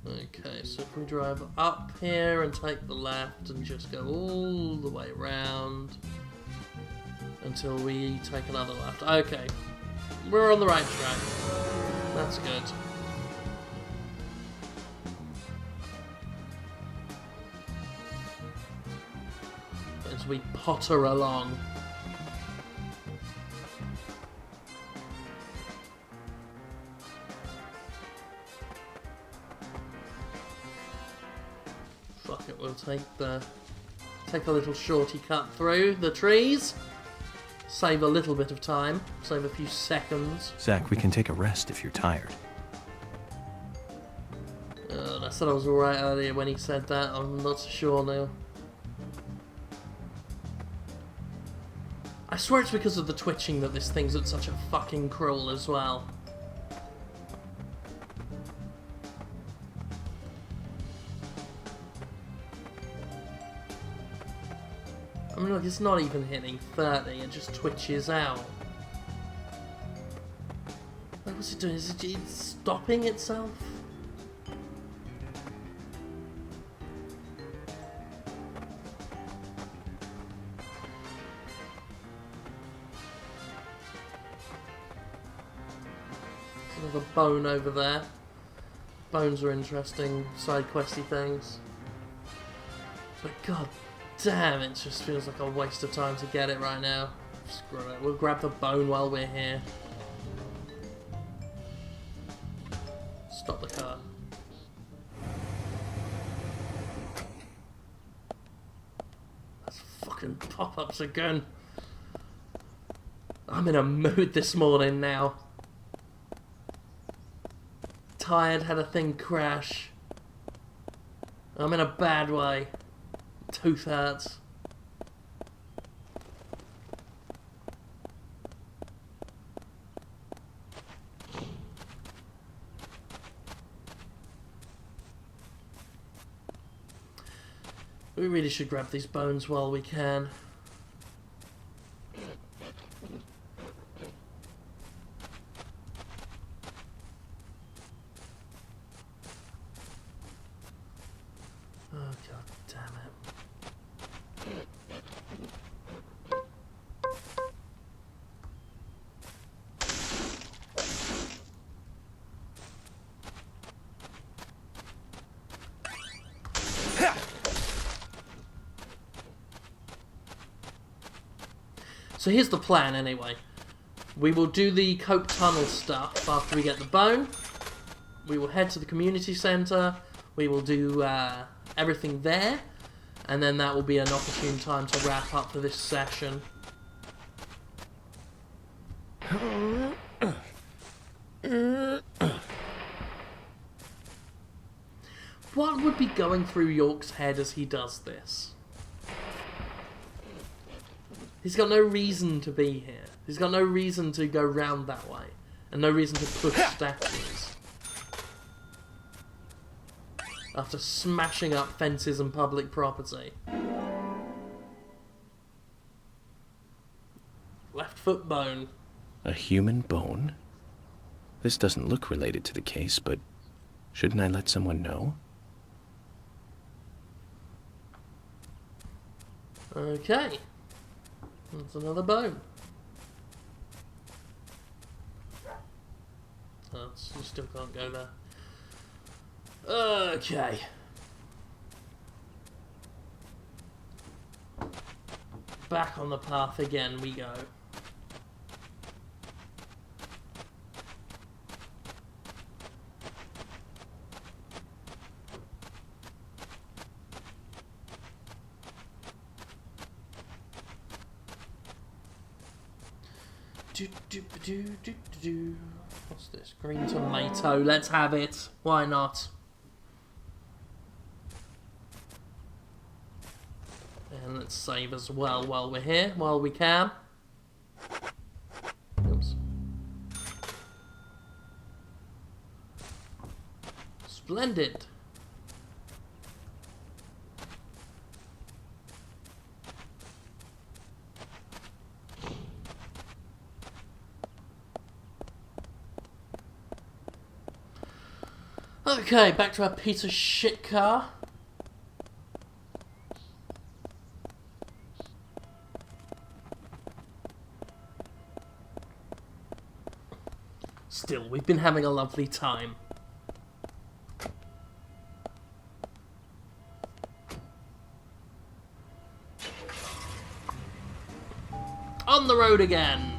Okay, so if we drive up here and take the left and just go all the way around until we take another left. Okay, we're on the right track. That's good. As we potter along. Fuck it, we'll take a little shorty cut through the trees. Save a little bit of time. Save a few seconds. Zach, we can take a rest if you're tired. I said I was alright earlier when he said that. I'm not so sure now. I swear it's because of the twitching that this thing's at such a fucking crawl as well. I mean, look, it's not even hitting 30, it just twitches out. Like, what's it doing? Is it stopping itself? There's another bone over there. Bones are interesting, side questy things. But god damn, it just feels like a waste of time to get it right now. Screw it, we'll grab the bone while we're here. Fucking pop-ups again. I'm in a mood this morning now. Tired, had a thing crash. I'm in a bad way. Tooth hurts. We really should grab these bones while we can. Oh, god damn it. So here's the plan anyway. We will do the Cope Tunnel stuff after we get the bone. We will head to the community centre. We will do everything there. And then that will be an opportune time to wrap up for this session. What would be going through York's head as he does this? He's got no reason to be here. He's got no reason to go round that way. And no reason to push statues. After smashing up fences and public property. Left foot bone. A human bone? This doesn't look related to the case, but shouldn't I let someone know? Okay. That's another bone. Oh, you still can't go there. Okay. Back on the path again we go. What's this? Green tomato. Let's have it. Why not? And let's save as well while we're here, while we can. Oops. Splendid. Okay, back to our piece of shit car. Still, we've been having a lovely time. On the road again.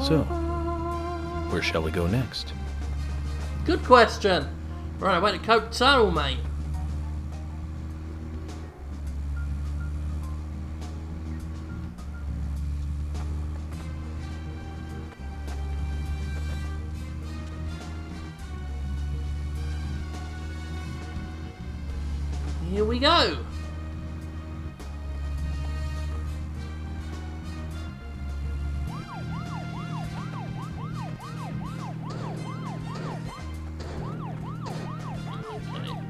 So, where shall we go next? Good question. Right, I went to Cope Tunnel, mate. Here we go.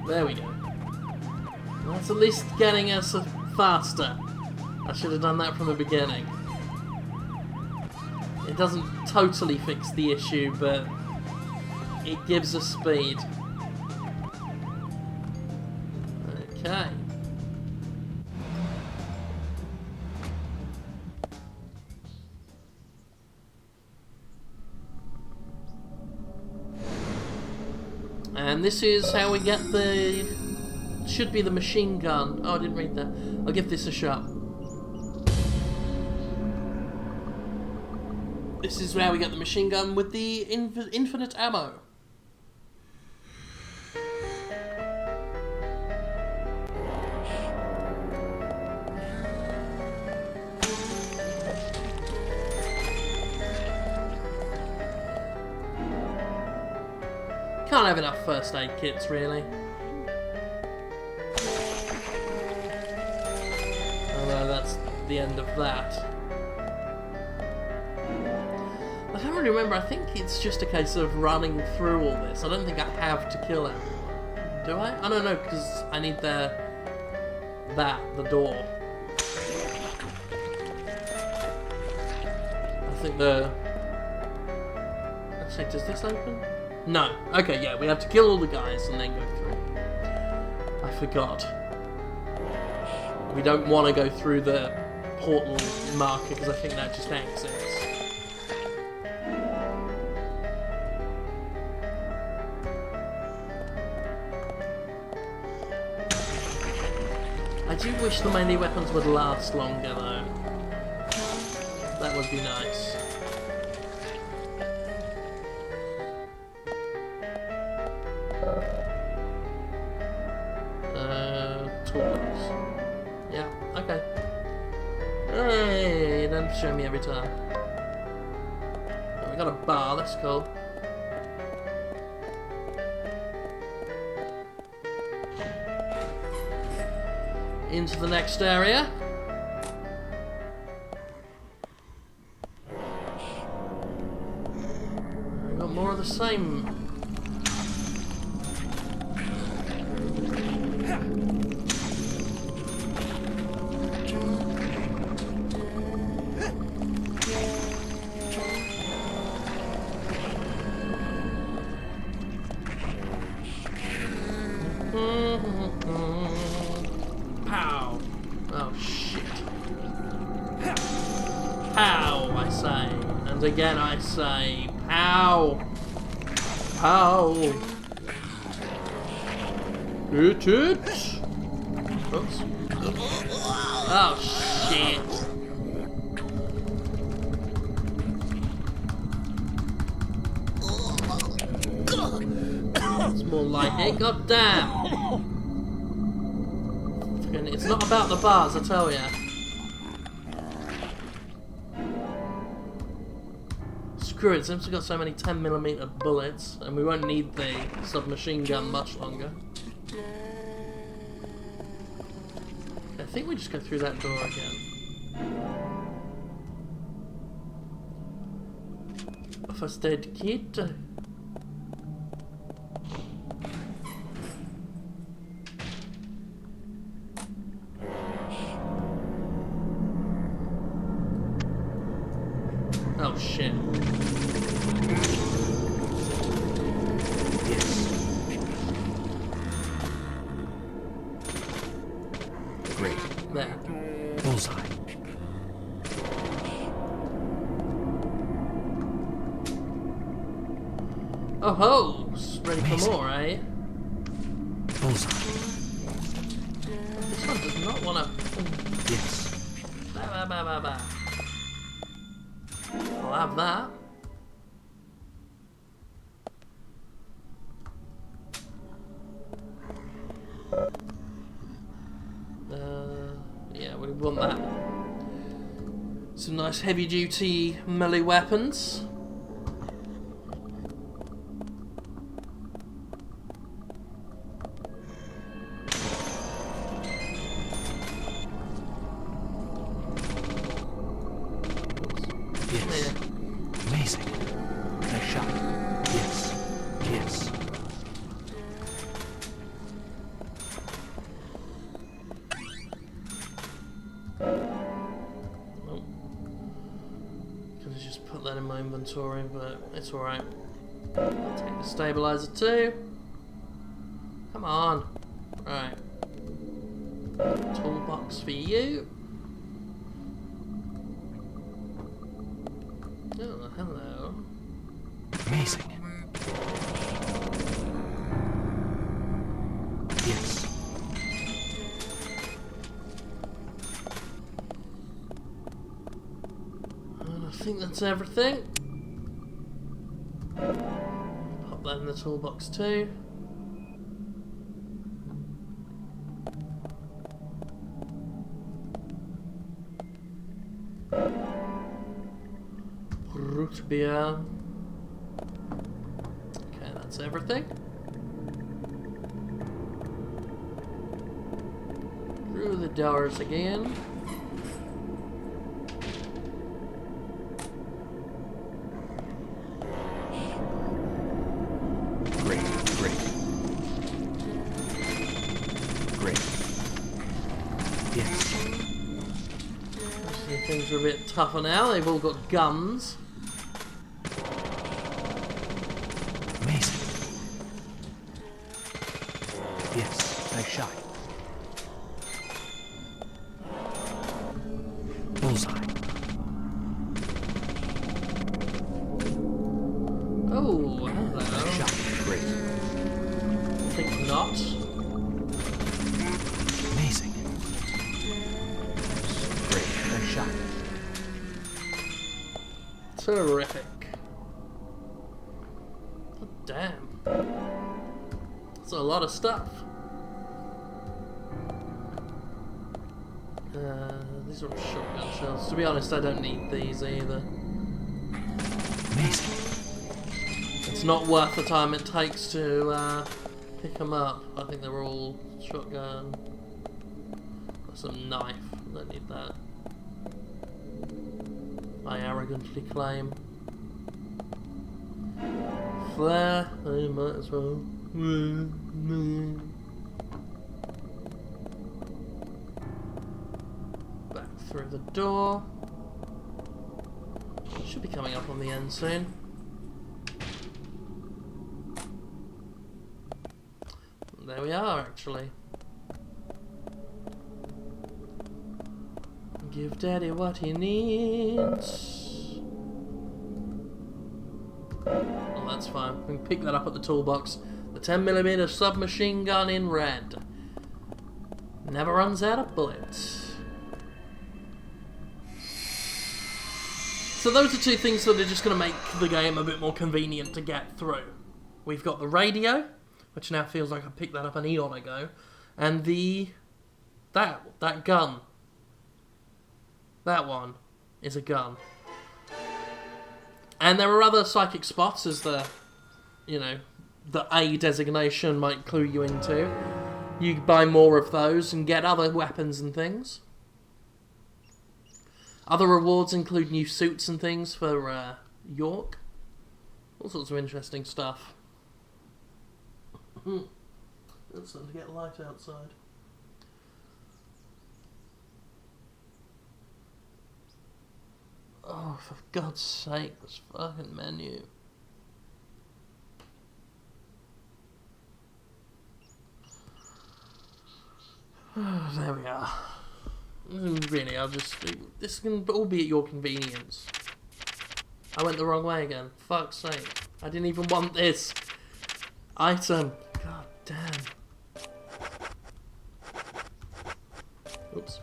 There we go. That's at least getting us faster. I should have done that from the beginning. It doesn't totally fix the issue, but it gives us speed. Okay. And this is how we get the... should be the machine gun. Oh, I didn't read that. I'll give this a shot. This is how we get the machine gun with the infinite ammo. Can't have enough first aid kits, really. Although that's the end of that. I don't really remember. I think it's just a case of running through all this. I don't think I have to kill everyone. Do I? I don't know, because I need the door. I think let's see, does this open? No. Okay, yeah, we have to kill all the guys and then go through. I forgot. We don't want to go through the portal marker because I think that just exits. I do wish the melee weapons would last longer though. That would be nice. Tools. Yeah, okay. Hey, it doesn't show me every time. Oh, we got a bar, that's cool. Into the next area. We've got more of the same. Pow! Oh shit. Pow, I say. And again I say, pow! Pow! Hit it! Oops. Oh shit. It's more like it, god damn! It's not about the bars, I tell ya. Screw it, since we've got so many 10mm bullets, and we won't need the submachine gun much longer. I think we just go through that door again. A first aid kit. Oh shit. Great. There. Bullseye. Oh ho! Ready for Amazing. more, eh? Bullseye. This one does not want to. Yes. Ba ba ba ba ba. I'll have that. Yeah, we want that. Some nice heavy-duty melee weapons. Yes. Amazing. Nice shot. Yes. Yes. Oh. Could have just put that in my inventory, but it's alright. I'll take the stabilizer too. Come on. Right. Toolbox for you. Oh, hello. Amazing. think that's everything. Pop that in the toolbox too. Root beer. Okay, that's everything. Through the doors again. Great. Yes. Actually, things are a bit tougher now. They've all got guns. Amazing. Yes, nice shot. Bullseye. Oh, Nice hello. shot. Great. I think not. Amazing. Great. Nice shot. Terrific. Oh, damn. That's a lot of stuff. These are all shotgun shells. To be honest, I don't need these either. Amazing. It's not worth the time it takes to pick them up. I think they're all shotgun. Got some knife. Don't need that. I arrogantly claim. Flare. I might as well. Back through the door. Should be coming up on the end soon. There we are, actually. Give Daddy what he needs. Oh, that's fine. We can pick that up at the toolbox. The 10mm submachine gun in red. Never runs out of bullets. So those are two things that are just going to make the game a bit more convenient to get through. We've got the radio, which now feels like I picked that up an eon ago, and that gun. That one is a gun. And there are other psychic spots, as the A designation might clue you into. You can buy more of those and get other weapons and things. Other rewards include new suits and things for York. All sorts of interesting stuff. It's starting to get light outside. Oh, for God's sake, this fucking menu. There we are. Really, this can all be at your convenience. I went the wrong way again. Fuck's sake. I didn't even want this item. God damn. Oops.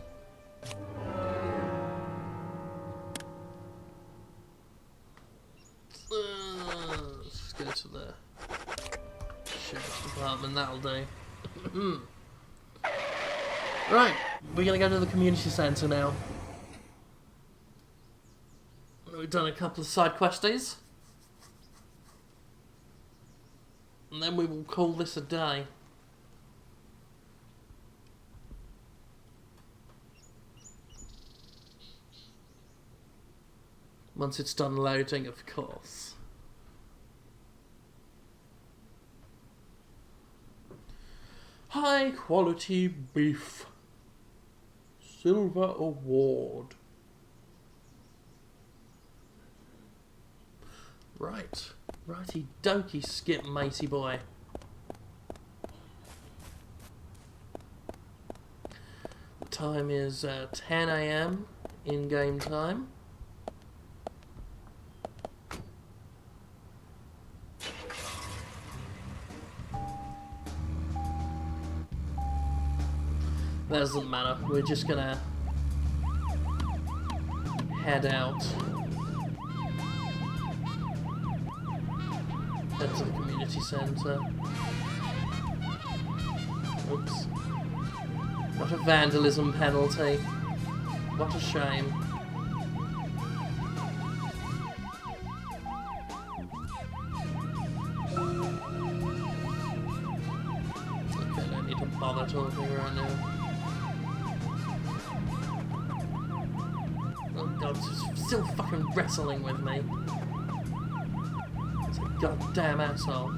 Let's just go to the sheriff's department. That'll do. Right, we're gonna go to the community centre now. We've done a couple of side questies. And then we will call this a day. Once it's done loading, of course. High quality beef. Silver award. Right. Righty dokey, Skip, matey boy. The time is 10 AM in-game time. That doesn't matter, we're just gonna head out Head to the community centre. Oops. Not a vandalism penalty. What a shame. Okay, I don't need to bother talking right now. Oh god, it's still fucking wrestling with me. It's a goddamn asshole.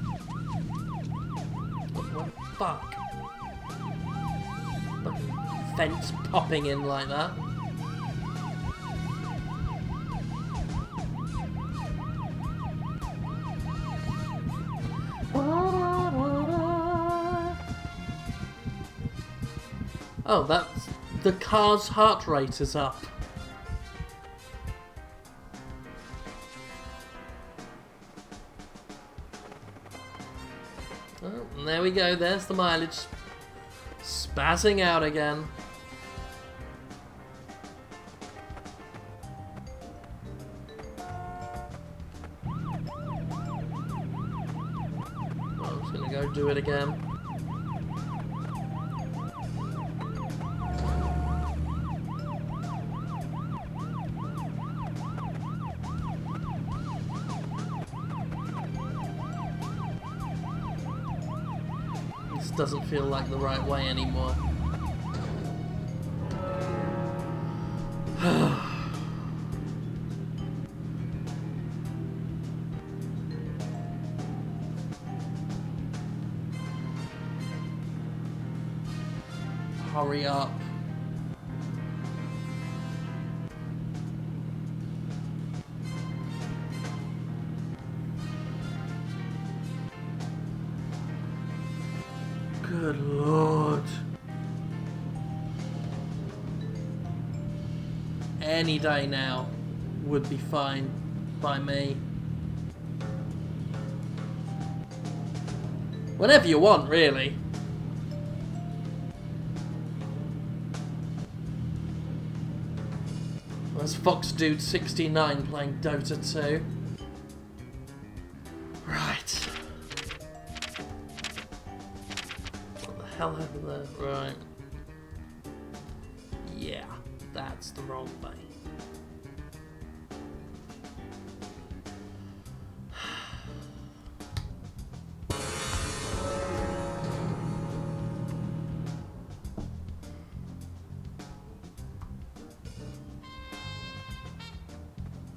What the fuck? Fucking fence popping in like that. Oh, that's... the car's heart rate is up. Oh, and there we go, there's the mileage. Spazzing out again. Well, I'm just gonna go do it again. This doesn't feel like the right way anymore. Hurry up. Good lord. Any day now would be fine by me. Whenever you want, really. There's Fox Dude 69 playing Dota 2. Right. What the hell happened there? Right. Yeah, that's the wrong way.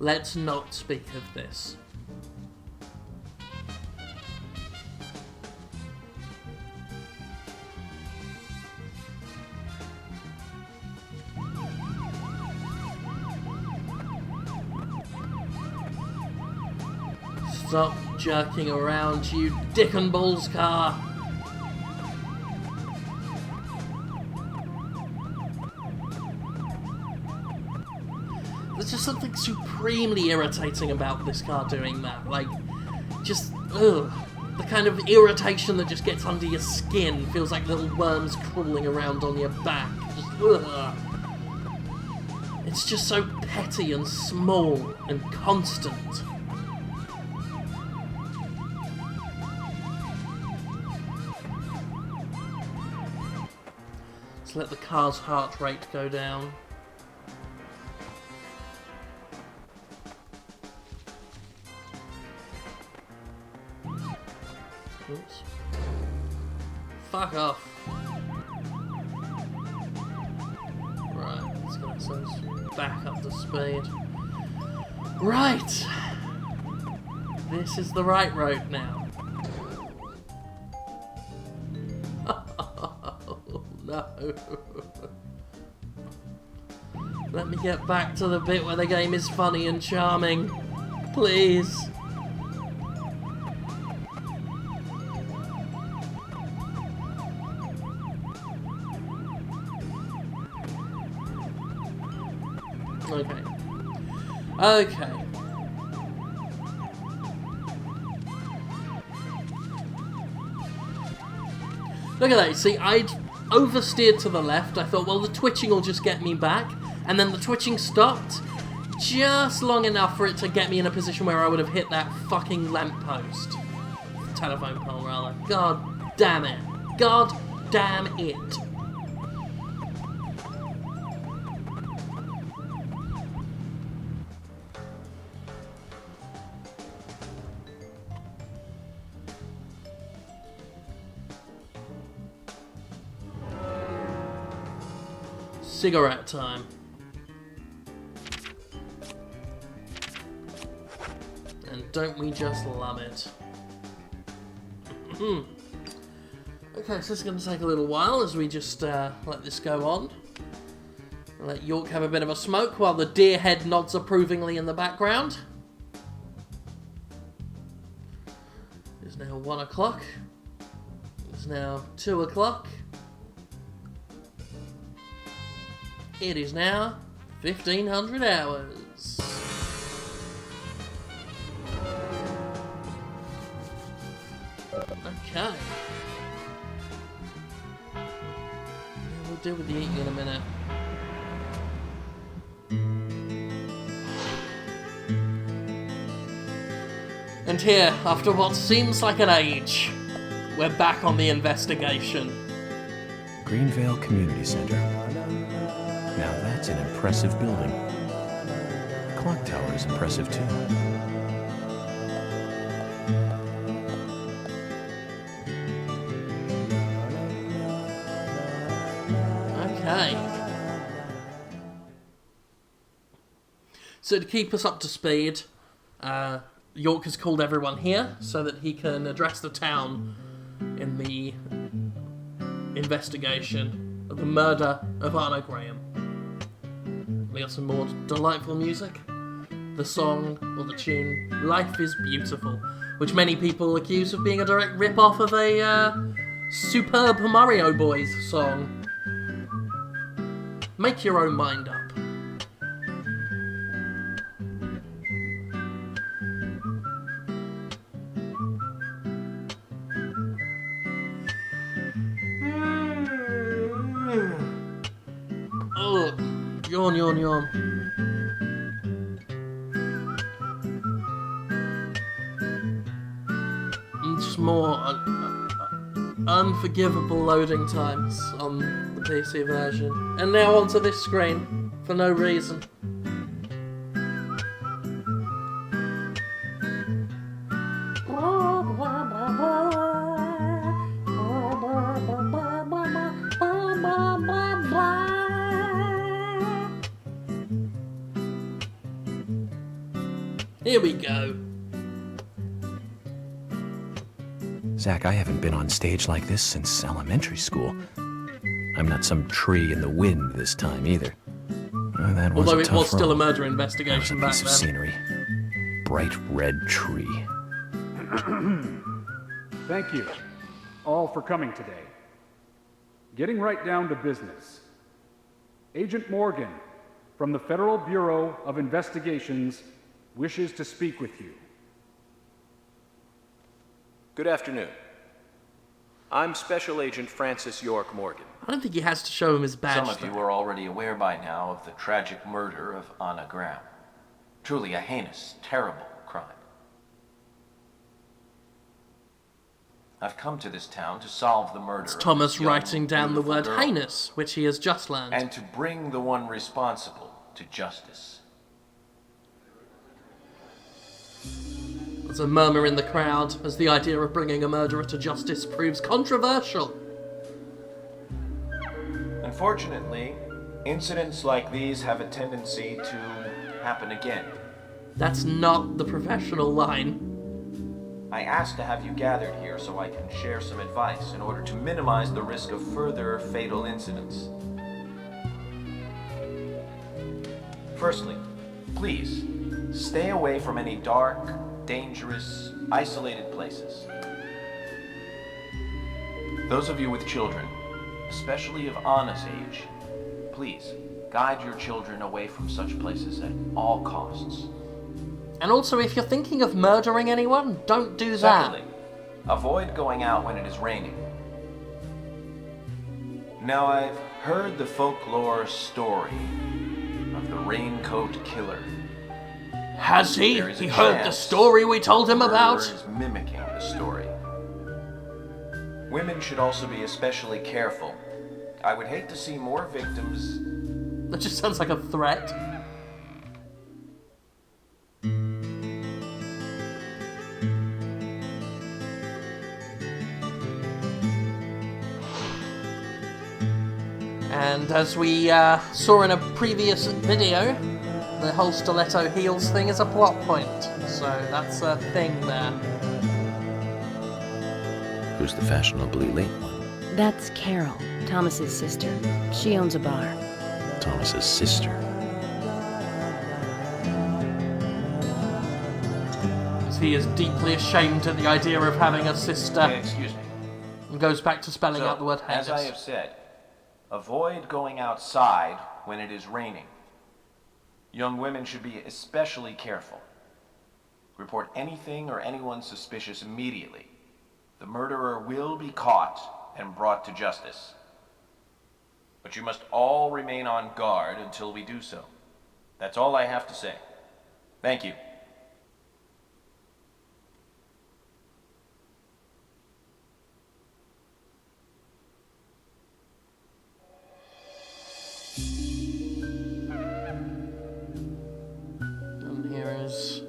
Let's not speak of this. Stop jerking around, you dick and balls car! There's just something supremely irritating about this car doing that. Like, just, ugh. The kind of irritation that just gets under your skin. Feels like little worms crawling around on your back. Just, ugh. It's just so petty and small and constant. Let's let the car's heart rate go down. Oops. Fuck off. Right, let's get ourselves back up to speed. Right! This is the right road now. Oh no. Let me get back to the bit where the game is funny and charming. Please. Okay. Okay. Look at that. See, I'd oversteered to the left. I thought, well, the twitching will just get me back. And then the twitching stopped just long enough for it to get me in a position where I would have hit that fucking lamppost. telephone pole, rather. God damn it. God damn it. Cigarette time. And don't we just love it? Okay, so this is going to take a little while as we just let this go on. Let York have a bit of a smoke while the deer head nods approvingly in the background. It's now 1 o'clock. It's now 2 o'clock. It is now 1500 hours. Okay. Yeah, we'll deal with the eating in a minute. And here, after what seems like an age, we're back on the investigation. Greenvale Community Center. Now that's an impressive building. The clock tower is impressive too. Okay. So to keep us up to speed, York has called everyone here so that he can address the town in the investigation of the murder of Anna Graham. We got some more delightful music. The song, or the tune, Life is Beautiful, which many people accuse of being a direct rip-off of a superb Mario Boys song. Make your own mind up. Oh, yawn, yawn, yawn. And just more unforgivable loading times on the PC version. And now onto this screen, for no reason. Here we go. Zach, I haven't been on stage like this since elementary school. I'm not some tree in the wind this time either. That was Although a it tough was still a roll. murder That was investigation a back piece of then. scenery. Bright red tree. Thank you all for coming today. Getting right down to business. Agent Morgan from the Federal Bureau of Investigations wishes to speak with you. Good afternoon. I'm Special Agent Francis York Morgan. I don't think he has to show him his badge. Some of you are already aware by now of the tragic murder of Anna Graham. Truly a heinous, terrible crime. I've come to this town to solve the murder It's of Thomas this young, writing down the beautiful word girl, heinous, which he has just learned. and to bring the one responsible to justice. There's a murmur in the crowd as the idea of bringing a murderer to justice proves controversial. Unfortunately, incidents like these have a tendency to happen again. That's not the professional line. I asked to have you gathered here so I can share some advice in order to minimize the risk of further fatal incidents. Firstly, please, stay away from any dark, dangerous, isolated places. Those of you with children, especially of Anna's age, please, guide your children away from such places at all costs. And also, if you're thinking of murdering anyone, don't do that. Secondly, avoid going out when it is raining. Now, I've heard the folklore story of the Raincoat Killer. Has he? There is a He heard the chance story we told him the murderer about? is mimicking the story. Women should also be especially careful. I would hate to see more victims. That just sounds like a threat. And as we saw in a previous video, the whole stiletto heels thing is a plot point. So that's a thing there. Who's the fashionably late one? That's Carol, Thomas's sister. She owns a bar. Thomas's sister. He is deeply ashamed at the idea of having a sister. Excuse me. And goes back to spelling out the word heinous. As I have said, avoid going outside when it is raining. Young women should be especially careful. Report anything or anyone suspicious immediately. The murderer will be caught and brought to justice. But you must all remain on guard until we do so. That's all I have to say. Thank you. And here is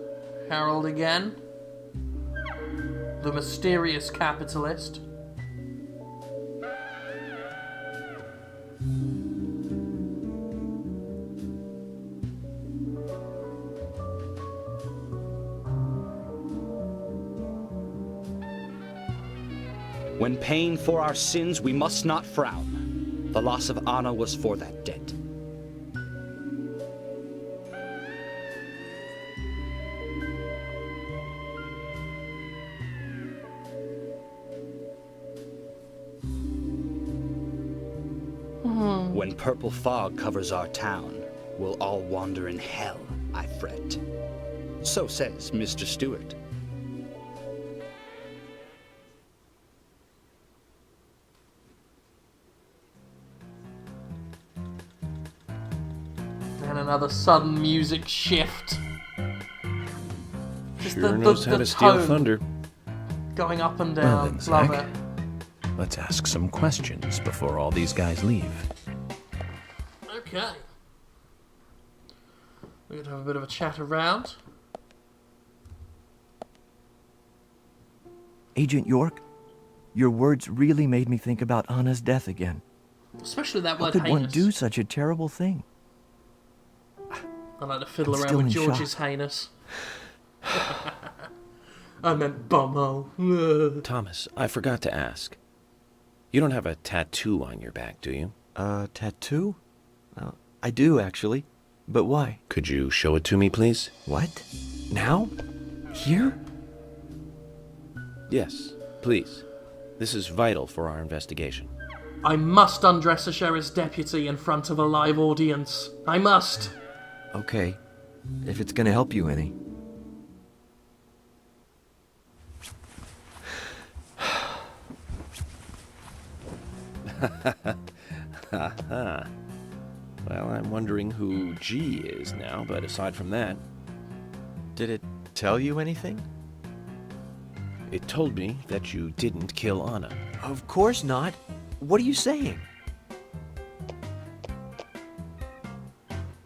Harold again. The mysterious capitalist. When paying for our sins, we must not frown. The loss of Anna was for that debt. When purple fog covers our town, we'll all wander in hell, I fret. So says Mr. Stewart. And another sudden music shift. Just Sure knows how to steal tone thunder. going up and Well down. then, Love Zach, it. let's ask some questions before all these guys leave. Okay. We're going to have a bit of a chat around. Agent York, your words really made me think about Anna's death again. Especially that How word could heinous. one do such a terrible thing? I like to fiddle I'm around still with in George's shock. heinous. I meant bumhole. Thomas, I forgot to ask. You don't have a tattoo on your back, do you? Tattoo? I do, actually. But why? Could you show it to me, please? What? Now? Here? Yes, please. This is vital for our investigation. I must undress a sheriff's deputy in front of a live audience. I must. Okay. If it's gonna help you any. Well, I'm wondering who G is now, but aside from that, Did it tell you anything? it told me that you didn't kill Anna. Of course not. What are you saying?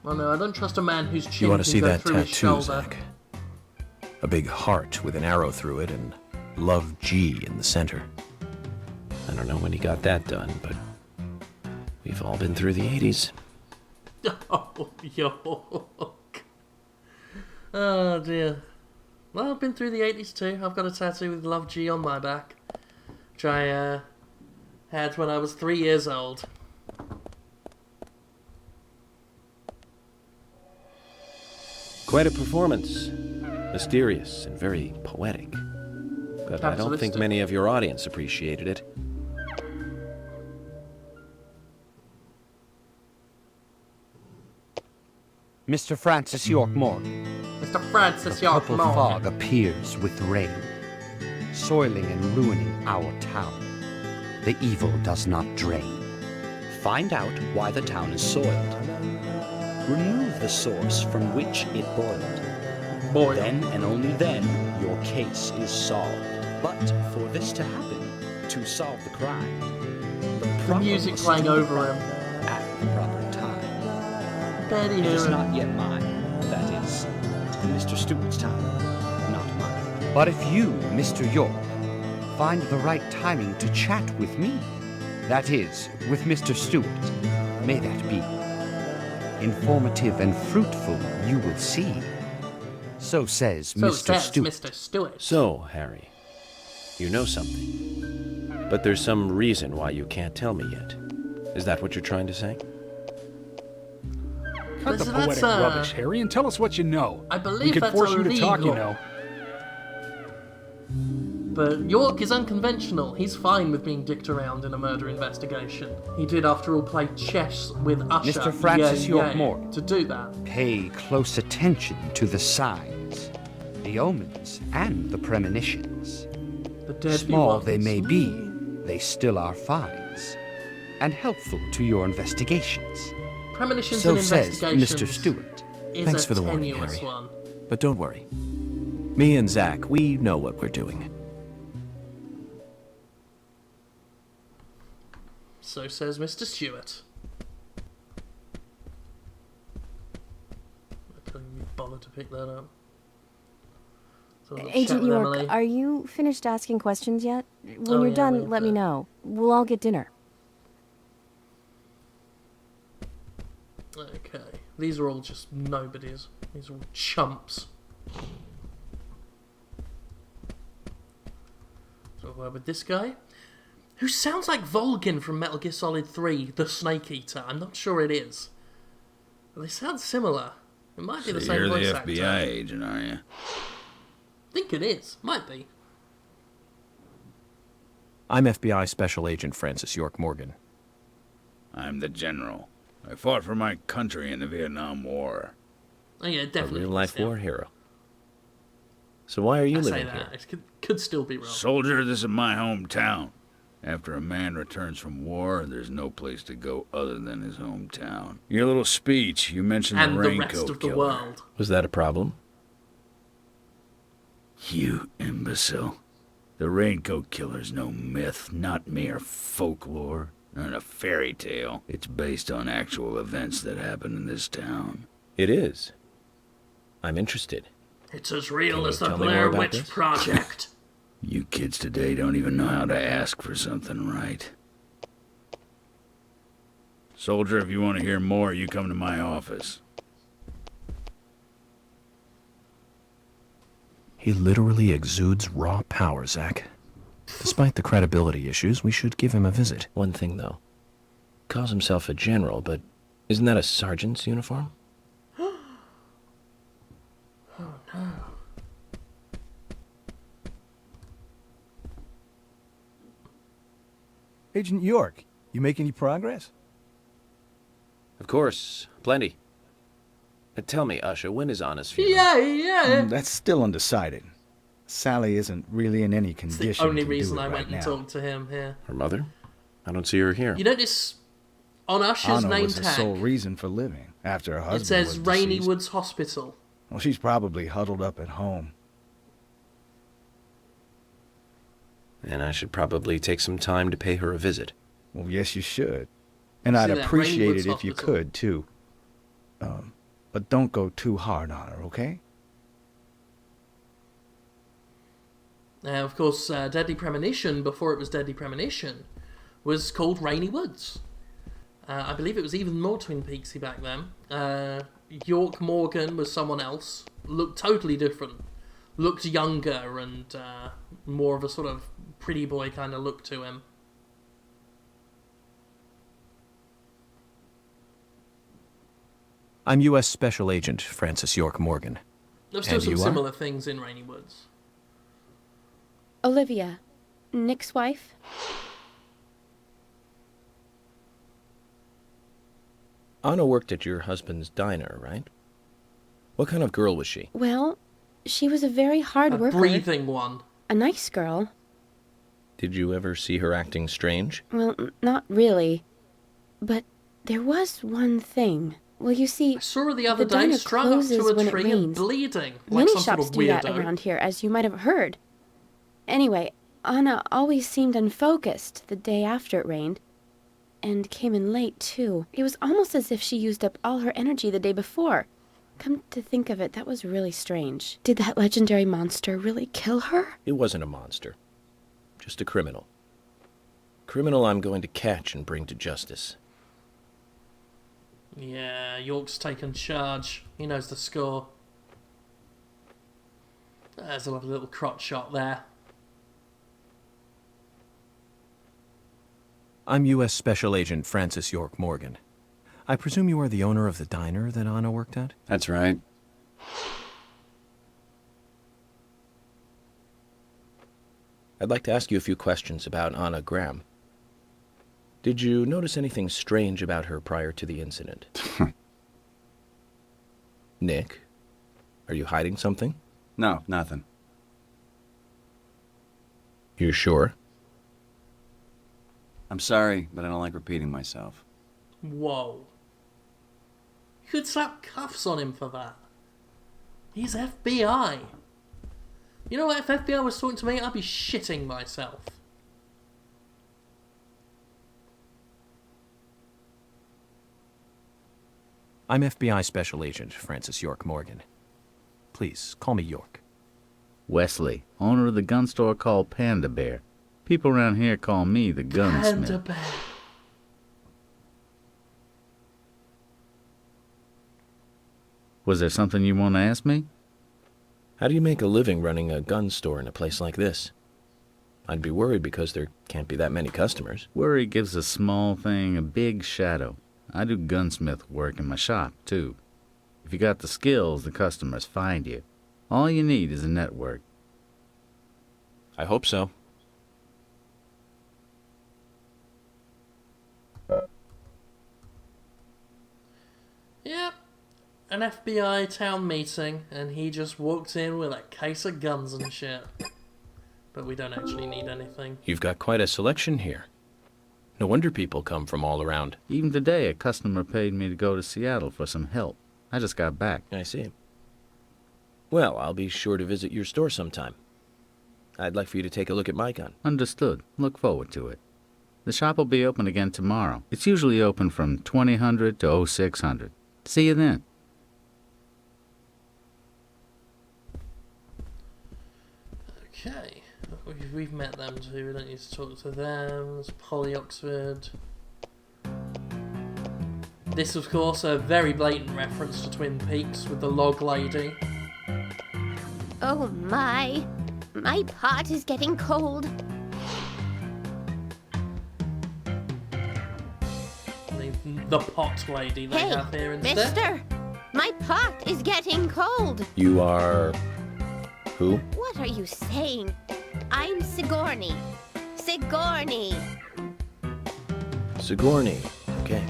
Oh no, I don't trust a man whose chin You want can to see go that through his tattoo, shoulder. Zach? A big heart with an arrow through it and Love G in the center. I don't know when he got that done, but we've all been through the 80s. Oh, yuck. Oh dear. Well, I've been through the 80s too. I've got a tattoo with Love G on my back, which I had when I was 3 years old. Quite a performance. Mysterious and very poetic. But I don't think Capitalistic. many of your audience appreciated it. Mr. Francis York Morgan. Mr. Francis The York purple Morgan. fog appears with rain, soiling and ruining our town. The evil does not drain. Find out why the town is soiled. Remove the source from which it boiled. Boy. Then and only then your case is solved. But for this to happen, to solve the crime. The music playing over him. At the proper time. Betty It is Hero. not yet mine. That is, Mr. Stewart's time, not mine. But if you, Mr. York, find the right timing to chat with me, that is, with Mr. Stewart, may that be informative and fruitful, you will see. So says So Mr. says Stewart. Mr. Stewart. So, Harry, you know something. But there's some reason why you can't tell me yet. Is that what you're trying to say? Cut the That's, poetic rubbish, Harry, and tell us what you know. I We believe can that's force you to talk, you illegal. know. But York is unconventional. He's fine with being dicked around in a murder investigation. He did, after all, play chess with Usher. Mr. Francis Yeah, York yeah, Morgan. to do that. Pay close attention to the signs, the omens, and the premonitions. The deadly Small ones. they may be, they still are finds, and helpful to your investigations. Premonitions So and says investigations Mr. Stewart. is Thanks a for the warning, tenuous Harry. one. But don't worry. Me and Zach, we know what we're doing. So says Mr. Stewart. I couldn't even bother to pick that up. So I'll chat Agent with York, Emily. are you finished asking questions yet? When Oh, you're yeah, done, with let me the- know. We'll all get dinner. Okay. These are all just nobodies. These are all chumps. So with this guy, who sounds like Volgin from Metal Gear Solid 3, the Snake Eater. I'm not sure it is. But they sound similar. It might be the same You're voice the actor. FBI agent, are you? I think it is. Might be. I'm FBI Special Agent Francis York Morgan. I'm the general. I fought for my country in the Vietnam War. Oh yeah, A definitely. real-life still. war hero. So why are you I say living that. here? It could still be wrong. Soldier, this is my hometown. After a man returns from war, there's no place to go other than his hometown. Your little speech, you mentioned And the the raincoat rest of the killer. world. Was that a problem? You imbecile. The raincoat killer's no myth, not mere folklore, not a fairy tale. It's based on actual events that happened in this town. It is. I'm interested. It's as real Can you as the tell me more Blair about Witch this? Project. You kids today don't even know how to ask for something right. Soldier, if you want to hear more, you come to my office. He literally exudes raw power, Zach. Despite the credibility issues, we should give him a visit. One thing, though. Calls himself a general, but isn't that a sergeant's uniform? Agent York, you make any progress? Of course. Plenty. Tell me, Usha, when is Anna's funeral? Yeah. That's still undecided. Sally isn't really in any It's condition the only to reason do it I right went now. and talked to him here. Her mother? I don't see her here. You notice on Usher's Anna name was the sole tag, reason for living after her husband it says was Rainy deceased. Woods Hospital. Well, she's probably huddled up at home. And I should probably take some time to pay her a visit. Well, yes, you should. And See I'd that, Rainy appreciate Woods it if you Hospital. could, too. But don't go too hard on her, okay? Of course, Deadly Premonition, before it was Deadly Premonition, was called Rainy Woods. I believe it was even more Twin Peaksy back then. York Morgan was someone else. Looked totally different. Looked younger and more of a sort of pretty boy kind of look to him. I'm U.S. Special Agent Francis York Morgan. There's still And some you are? similar things in Rainy Woods. Olivia, Nick's wife. Anna worked at your husband's diner, right? What kind of girl was she? Well, she was a very hard A worker. breathing one. A nice girl. Did you ever see her acting strange? Well, not really. But there was one thing. Well, you see, I saw her the other the day diner strung up closes to a when tree it and rains. bleeding like Many some sort shops of do that weirdo. around here, as you might have heard. Anyway, Anna always seemed unfocused the day after it rained. And came in late, too. It was almost as if she used up all her energy the day before. Come to think of it, that was really strange. Did that legendary monster really kill her? It wasn't a monster. Just a criminal. Criminal I'm going to catch and bring to justice. Yeah, York's taken charge. He knows the score. There's a lovely little crotch shot there. I'm U.S. Special Agent Francis York Morgan. I presume you are the owner of the diner that Anna worked at? That's right. I'd like to ask you a few questions about Anna Graham. Did you notice anything strange about her prior to the incident? Nick, are you hiding something? No, nothing. You're sure? I'm sorry, but I don't like repeating myself. Whoa. You could slap cuffs on him for that. He's FBI. You know what, if FBI was talking to me, I'd be shitting myself. I'm FBI Special Agent Francis York Morgan. Please, call me York. Wesley, owner of the gun store called Panda Bear. People around here call me the gunsmith. Panda Bear. Was there something you want to ask me? How do you make a living running a gun store in a place like this? I'd be worried because there can't be that many customers. Worry gives a small thing a big shadow. I do gunsmith work in my shop, too. If you got the skills, the customers find you. All you need is a network. I hope so. Yep. An FBI town meeting, and he just walked in with a case of guns and shit. But we don't actually need anything. You've got quite a selection here. No wonder people come from all around. Even today, a customer paid me to go to Seattle for some help. I just got back. I see. Well, I'll be sure to visit your store sometime. I'd like for you to take a look at my gun. Understood. Look forward to it. The shop will be open again tomorrow. It's usually open from 2000 to 0600. See you then. Okay. We've met them too, we don't need to talk to them. There's Polly Oxford. This, of course, a very blatant reference to Twin Peaks with the log lady. Oh my pot is getting cold. The pot lady they Hey, have here instead. mister, my pot is getting cold. You are... who? What are you saying? I'm Sigourney. Sigourney. Sigourney. Okay.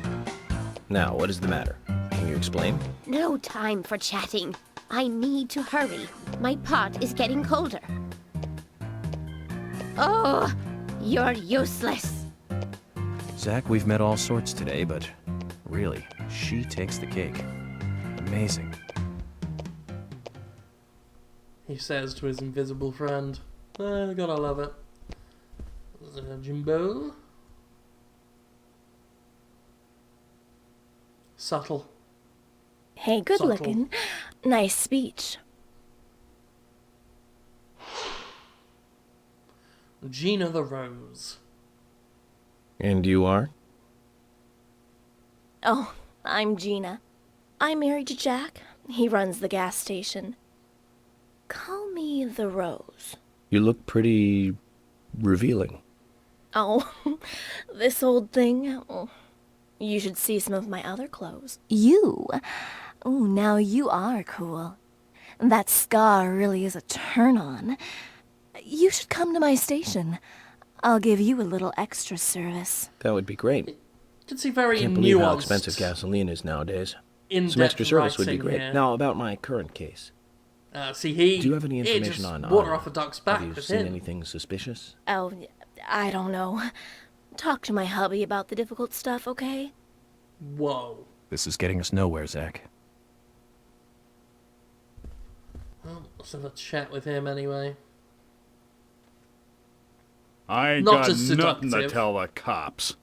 Now, what is the matter? Can you explain? No time for chatting. I need to hurry. My pot is getting colder. Oh, you're useless. Zach, we've met all sorts today, but really, she takes the cake. Amazing. He says to his invisible friend. Gotta love it. Jimbo. Subtle. Hey, good Subtle. looking. Nice speech. Gina the Rose. And you are? Oh, I'm Gina. I'm married to Jack. He runs the gas station. Call me the Rose. You look pretty... revealing. Oh, this old thing. Oh, you should see some of my other clothes. You? Oh, now you are cool. That scar really is a turn-on. You should come to my station. I'll give you a little extra service. That would be great. You can see very Can't believe how nuanced. expensive gasoline is nowadays. In-depth Some extra service would be writing great. here. Now, about my current case. See, he... Do you have any it information just on water Anna? off a duck's back Have you with seen him. anything suspicious? Oh, I don't know. Talk to my hubby about the difficult stuff, okay? Whoa. This is getting us nowhere, Zach. Well, let's have a chat with him anyway. I ain't Not got as nothing to seductive. tell the cops.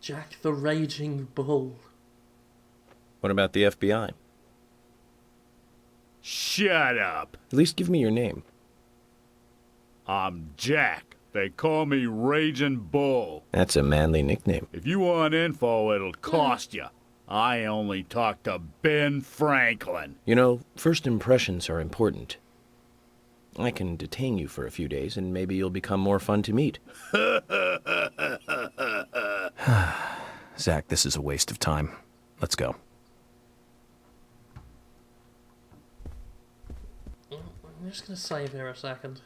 Jack the Raging Bull. What about the FBI? Shut up. At least give me your name. I'm Jack. They call me Raging Bull. That's a manly nickname. If you want info, it'll cost you. I only talk to Ben Franklin. You know, first impressions are important. I can detain you for a few days, and maybe you'll become more fun to meet. Zach, this is a waste of time. Let's go. I'm just going to save here a second.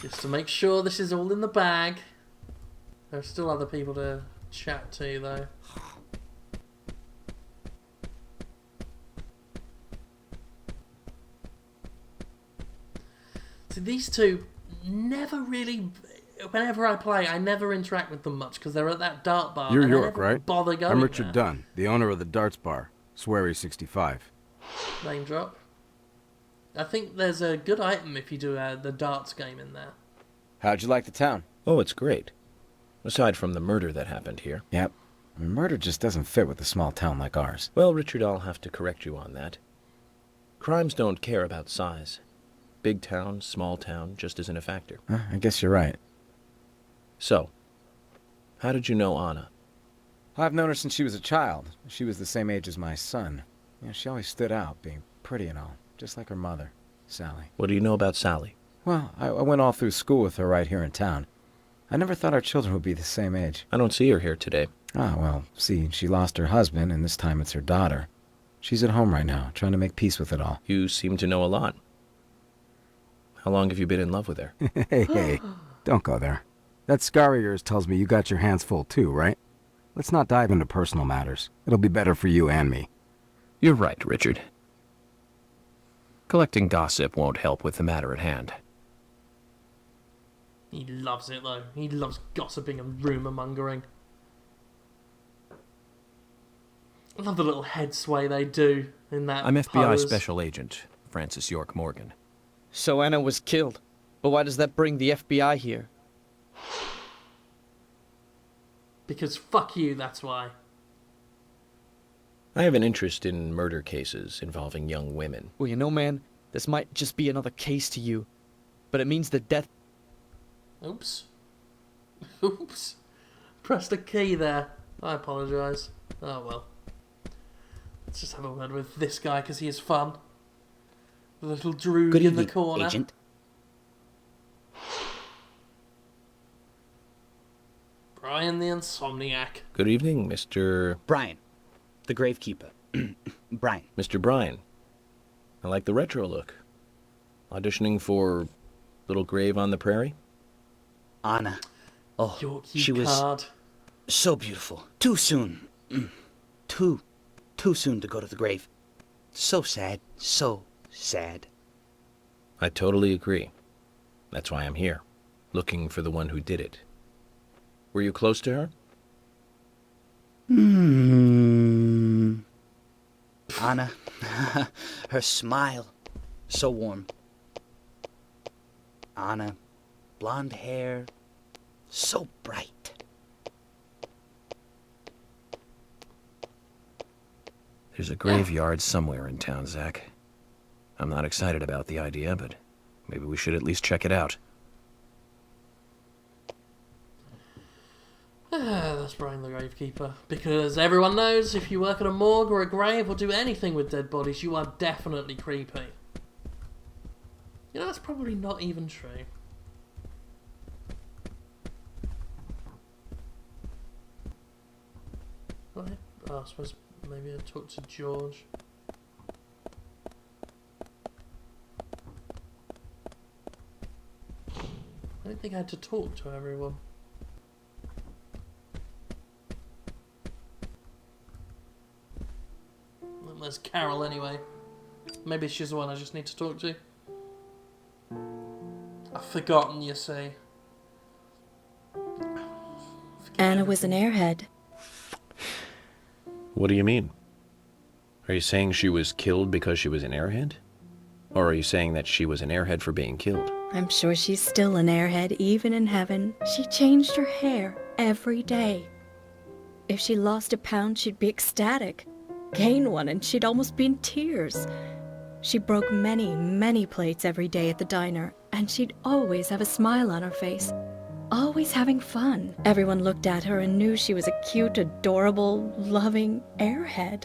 Just to make sure this is all in the bag. There are still other people to chat to, though. So these two never really... Whenever I play, I never interact with them much because they're at that dart bar. You're and I York, never right? Bother going I'm Richard there. Dunn, the owner of the darts bar, Swery 65. Name drop. I think there's a good item if you do the darts game in there. How'd you like the town? Oh, it's great. Aside from the murder that happened here. Yep. I mean, murder just doesn't fit with a small town like ours. Well, Richard, I'll have to correct you on that. Crimes don't care about size. Big town, small town, just isn't a factor. I guess you're right. So, how did you know Anna? I've known her since she was a child. She was the same age as my son. You know, she always stood out, being pretty and all, just like her mother, Sally. What do you know about Sally? Well, I went all through school with her right here in town. I never thought our children would be the same age. I don't see her here today. Ah, well, see, she lost her husband, and this time it's her daughter. She's at home right now, trying to make peace with it all. You seem to know a lot. How long have you been in love with her? Hey, don't go there. That scar of yours tells me you got your hands full too, right? Let's not dive into personal matters. It'll be better for you and me. You're right, Richard. Collecting gossip won't help with the matter at hand. He loves it, though. He loves gossiping and rumour-mongering. I love the little head sway they do in that I'm FBI pose. Special Agent Francis York Morgan. So Anna was killed. But why does that bring the FBI here? Because fuck you, that's why. I have an interest in murder cases involving young women. Well, you know, man, this might just be another case to you. But it means the death... Oops. Oops. Pressed a key there. I apologise. Oh well. Let's just have a word with this guy because he is fun. The little droog Good in evening, the corner. Agent. Brian the Insomniac. Good evening, Mr. Brian, the gravekeeper. Brian. Mr. Brian. I like the retro look. Auditioning for Little Grave on the Prairie? Anna. Oh, Yorkie she was card. so beautiful. Too soon. Too soon to go to the grave. So sad. So sad. I totally agree. That's why I'm here, looking for the one who did it. Were you close to her? Anna, her smile, so warm. Anna, blonde hair, so bright. There's a graveyard somewhere in town, Zach. I'm not excited about the idea, but maybe we should at least check it out. That's Brian the Gravekeeper. Because everyone knows if you work at a morgue or a grave or do anything with dead bodies, you are definitely creepy. You know, that's probably not even true. Right. Oh, I suppose maybe I'd talk to George. I don't think I had to talk to everyone. Well, there's Carol anyway. Maybe she's the one I just need to talk to. I've forgotten, you see. Anna was an airhead. What do you mean? Are you saying she was killed because she was an airhead? Or are you saying that she was an airhead for being killed? I'm sure she's still an airhead, even in heaven. She changed her hair every day. If she lost a pound, she'd be ecstatic. Gain one, and she'd almost be in tears. She broke many, many plates every day at the diner, and she'd always have a smile on her face. Always having fun. Everyone looked at her and knew she was a cute, adorable, loving airhead.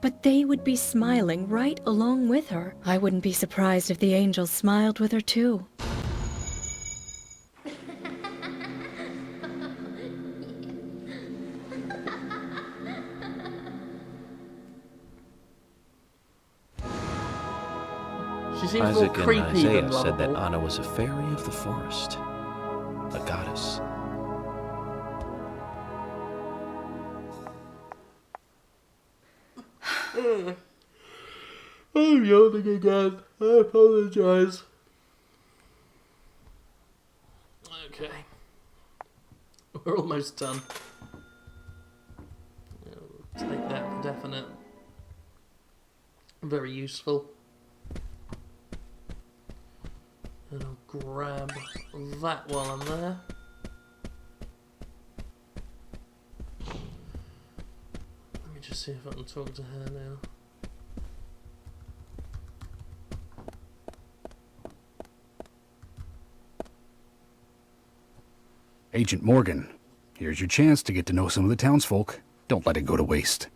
But they would be smiling right along with her. I wouldn't be surprised if the angels smiled with her too. She seems Isaac more creepy and Isaiah than said that lovable. Anna was a fairy of the forest, a goddess. I'm yawning again. I apologise. Okay. We're almost done. I'll take that for definite. Very useful. And I'll grab that while I'm there. Let me just see if I can talk to her now. Agent Morgan, here's your chance to get to know some of the townsfolk. Don't let it go to waste.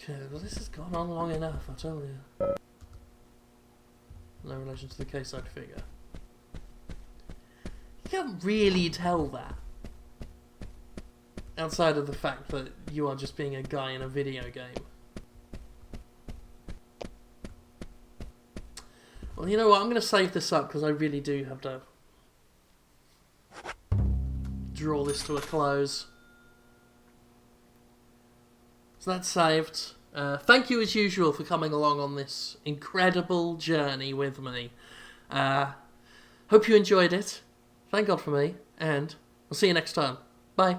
Okay, well this has gone on long enough, I tell you. No relation to the case, I'd figure. You can't really tell that. Outside of the fact that you are just being a guy in a video game. Well, you know what? I'm going to save this up because I really do have to draw this to a close. So that's saved. Thank you as usual for coming along on this incredible journey with me. Hope you enjoyed it. Thank God for me. And I'll see you next time. Bye.